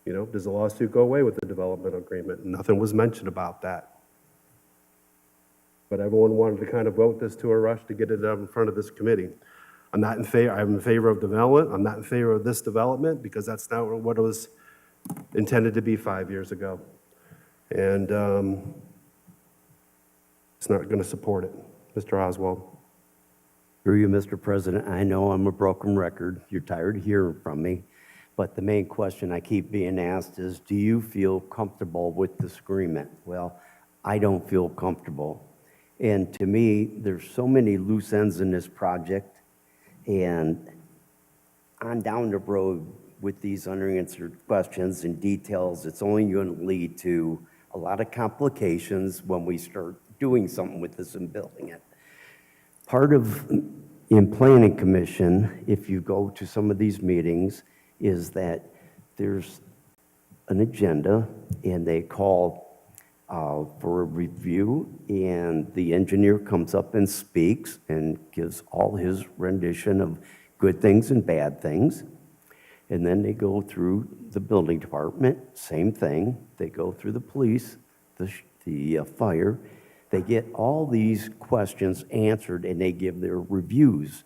Does the lawsuit go away with the development agreement? Nothing was mentioned about that. But everyone wanted to kind of vote this to a rush to get it up in front of this committee. I'm in favor of development. I'm not in favor of this development because that's not what it was intended to be 5 years ago. And it's not going to support it. Mr. Oswald. Through you, Mr. President, I know I'm a broken record. You're tired of hearing from me. But the main question I keep being asked is, do you feel comfortable with this agreement? Well, I don't feel comfortable. And to me, there's so many loose ends in this project, and on down the road with these unanswered questions and details, it's only going to lead to a lot of complications when we start doing something with this and building it. Part of, in Planning Commission, if you go to some of these meetings, is that there's an agenda, and they call for a review, and the engineer comes up and speaks and gives all his rendition of good things and bad things. And then they go through the building department, same thing. They go through the police, the fire. They get all these questions answered, and they give their reviews.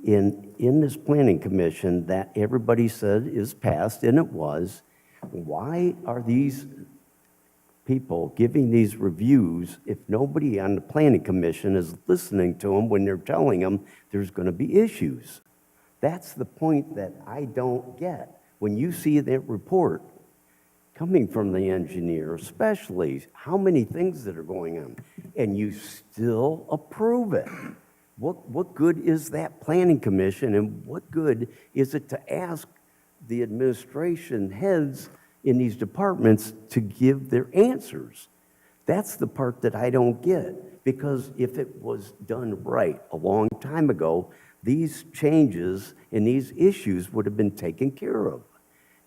In this planning commission that everybody said is passed, and it was, why are these people giving these reviews if nobody on the planning commission is listening to them when they're telling them there's going to be issues? That's the point that I don't get. When you see that report coming from the engineer, especially how many things that are going on, and you still approve it. What good is that planning commission, and what good is it to ask the administration heads in these departments to give their answers? That's the part that I don't get, because if it was done right a long time ago, these changes and these issues would have been taken care of.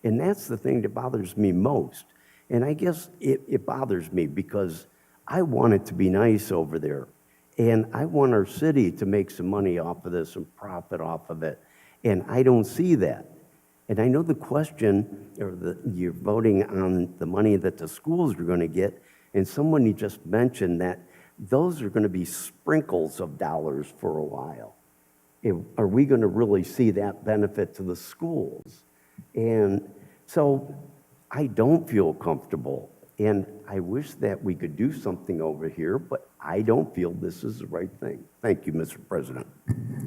And that's the thing that bothers me most. And I guess it bothers me because I want it to be nice over there. And I want our city to make some money off of this and profit off of it. And I don't see that. And I know the question, or you're voting on the money that the schools are going to get, and someone you just mentioned that those are going to be sprinkles of dollars for a while. Are we going to really see that benefit to the schools? And so I don't feel comfortable. And I wish that we could do something over here, but I don't feel this is the right thing. Thank you, Mr. President.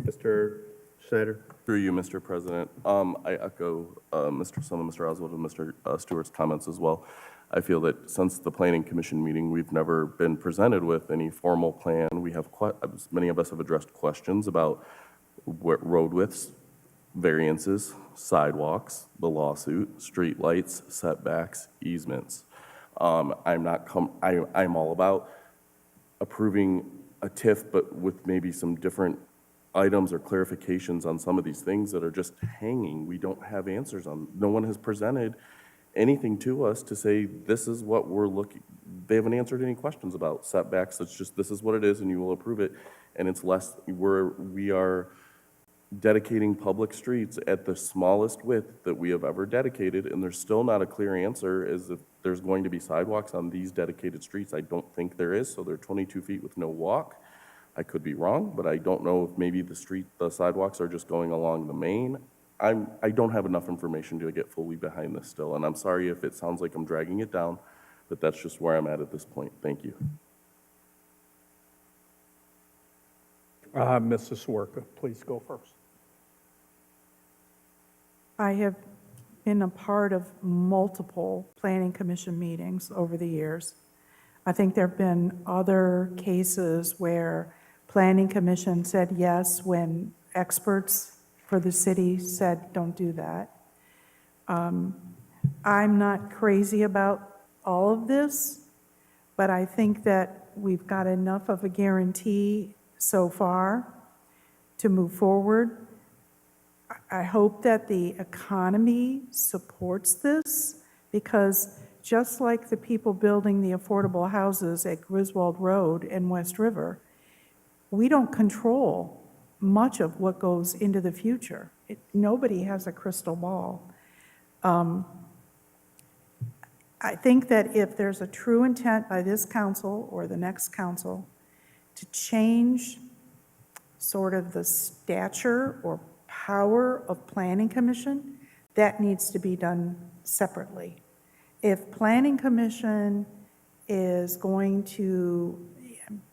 Mr. Schneider? Through you, Mr. President. I echo some of Mr. Oswald and Mr. Stewart's comments as well. I feel that since the Planning Commission meeting, we've never been presented with any formal plan. We have, many of us have addressed questions about road widths, variances, sidewalks, the lawsuit, street lights, setbacks, easements. I'm all about approving a TIF, but with maybe some different items or clarifications on some of these things that are just hanging. We don't have answers on. No one has presented anything to us to say, this is what we're looking. They haven't answered any questions about setbacks. It's just, this is what it is, and you will approve it. And it's less, we are dedicating public streets at the smallest width that we have ever dedicated, and there's still not a clear answer as if there's going to be sidewalks on these dedicated streets. I don't think there is, so they're 22 feet with no walk. I could be wrong, but I don't know if maybe the sidewalks are just going along the main. I don't have enough information to get fully behind this still, and I'm sorry if it sounds like I'm dragging it down, but that's just where I'm at this point. Thank you. Mrs. Swerka, please go first. I have been a part of multiple planning commission meetings over the years. I think there have been other cases where planning commission said yes when experts for the city said don't do that. I'm not crazy about all of this, but I think that we've got enough of a guarantee so far to move forward. I hope that the economy supports this, because just like the people building the affordable houses at Griswold Road and West River, we don't control much of what goes into the future. Nobody has a crystal ball. I think that if there's a true intent by this council or the next council to change sort of the stature or power of planning commission, that needs to be done separately. If planning commission is going to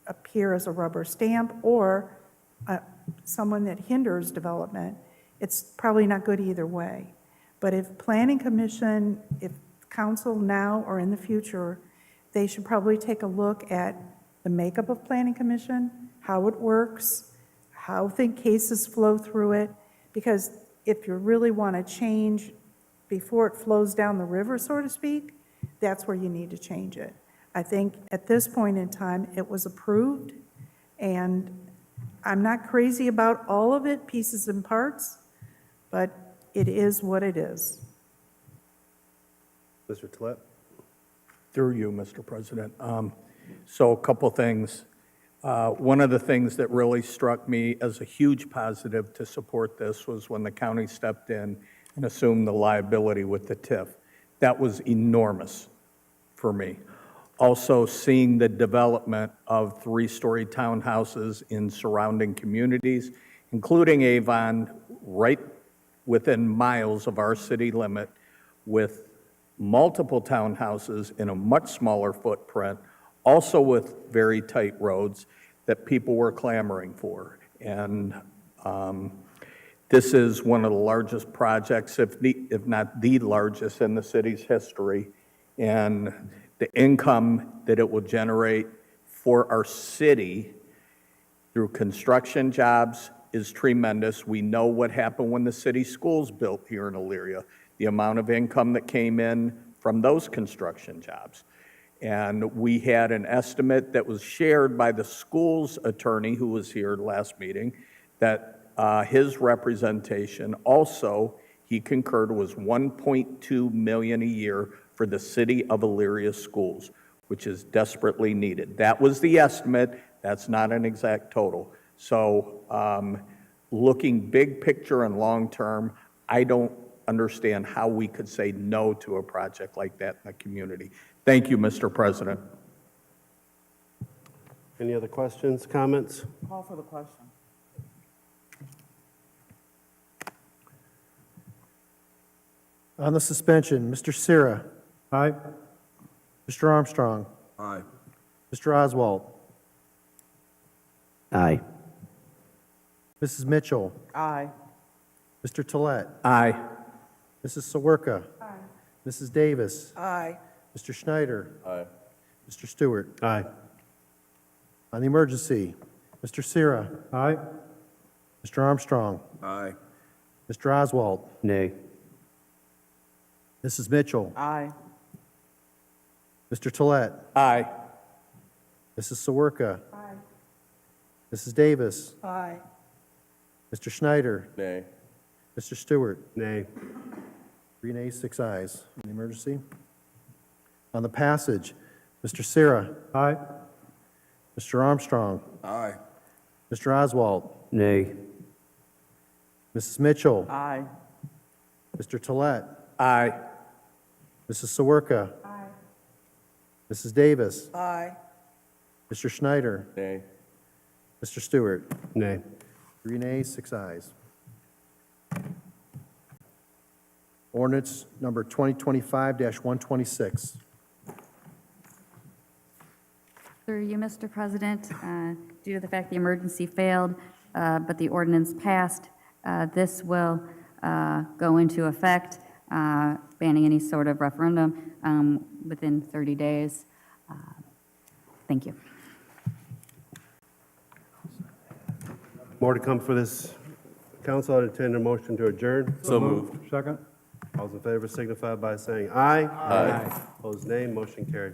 appear as a rubber stamp or someone that hinders development, it's probably not good either way. But if Planning Commission, if council now or in the future, they should probably take a look at the makeup of Planning Commission, how it works, how cases flow through it, because if you really want to change before it flows down the river, so to speak, that's where you need to change it. I think at this point in time, it was approved, and I'm not crazy about all of it, pieces and parts, but it is what it is. Mr. Tolet? Through you, Mr. President. So a couple things. One of the things that really struck me as a huge positive to support this was when the county stepped in and assumed the liability with the TIF. That was enormous for me. Also, seeing the development of three-story townhouses in surrounding communities, including Avon, right within miles of our city limit, with multiple townhouses in a much smaller footprint, also with very tight roads that people were clamoring for. And this is one of the largest projects, if not the largest in the city's history. And the income that it will generate for our city through construction jobs is tremendous. We know what happened when the city schools built here in Elyria, the amount of income that came in from those construction jobs. And we had an estimate that was shared by the school's attorney who was here last meeting, that his representation also, he concurred, was $1.2 million a year for the city of Elyria schools, which is desperately needed. That was the estimate. That's not an exact total. So looking big picture and long term, I don't understand how we could say no to a project like that in the community. Thank you, Mr. President. Any other questions, comments? Call for the question. On the suspension, Mr. Sira. Aye. Mr. Armstrong. Aye. Mr. Oswald. Aye. Mrs. Mitchell. Aye. Mr. Tolet. Aye. Mrs. Sawerka. Aye. Mrs. Davis. Aye. Mr. Schneider. Aye. Mr. Stewart. Aye. On the emergency, Mr. Sira. Aye. Mr. Armstrong. Aye. Mr. Oswald. Nay. Mrs. Mitchell. Aye. Mr. Tolet. Aye. Mrs. Sawerka. Aye. Mrs. Davis. Aye. Mr. Schneider. Nay. Mr. Stewart. Nay. 3 nays, 6 ayes. On the emergency. On the passage, Mr. Sira. Aye. Mr. Armstrong. Aye. Mr. Oswald. Nay. Mrs. Mitchell. Aye. Mr. Tolet. Aye. Mrs. Sawerka. Aye. Mrs. Davis. Aye. Mr. Schneider. Nay. Mr. Stewart. Nay. 3 nays, 6 ayes. Ordinance number 2025-126. Through you, Mr. President, due to the fact the emergency failed, but the ordinance passed, this will go into effect, banning any sort of referendum within 30 days. Thank you. More to come for this council. I'd entertain a motion to adjourn. So moved. Second. All those in favor signify by saying aye. Aye. Opposed, nay. Motion carried.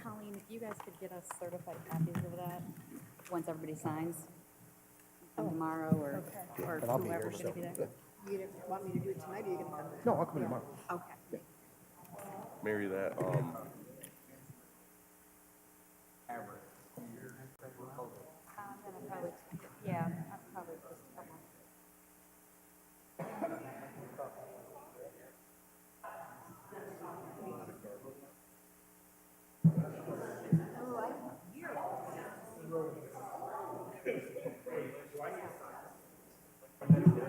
Colleen, if you guys could get us certified copies of that, once everybody signs, tomorrow or whoever should be there. You want me to do it tonight, or you gonna come? No, I'll come tomorrow. Okay. Mary, that, Yeah, I'm probably just a couple. Oh,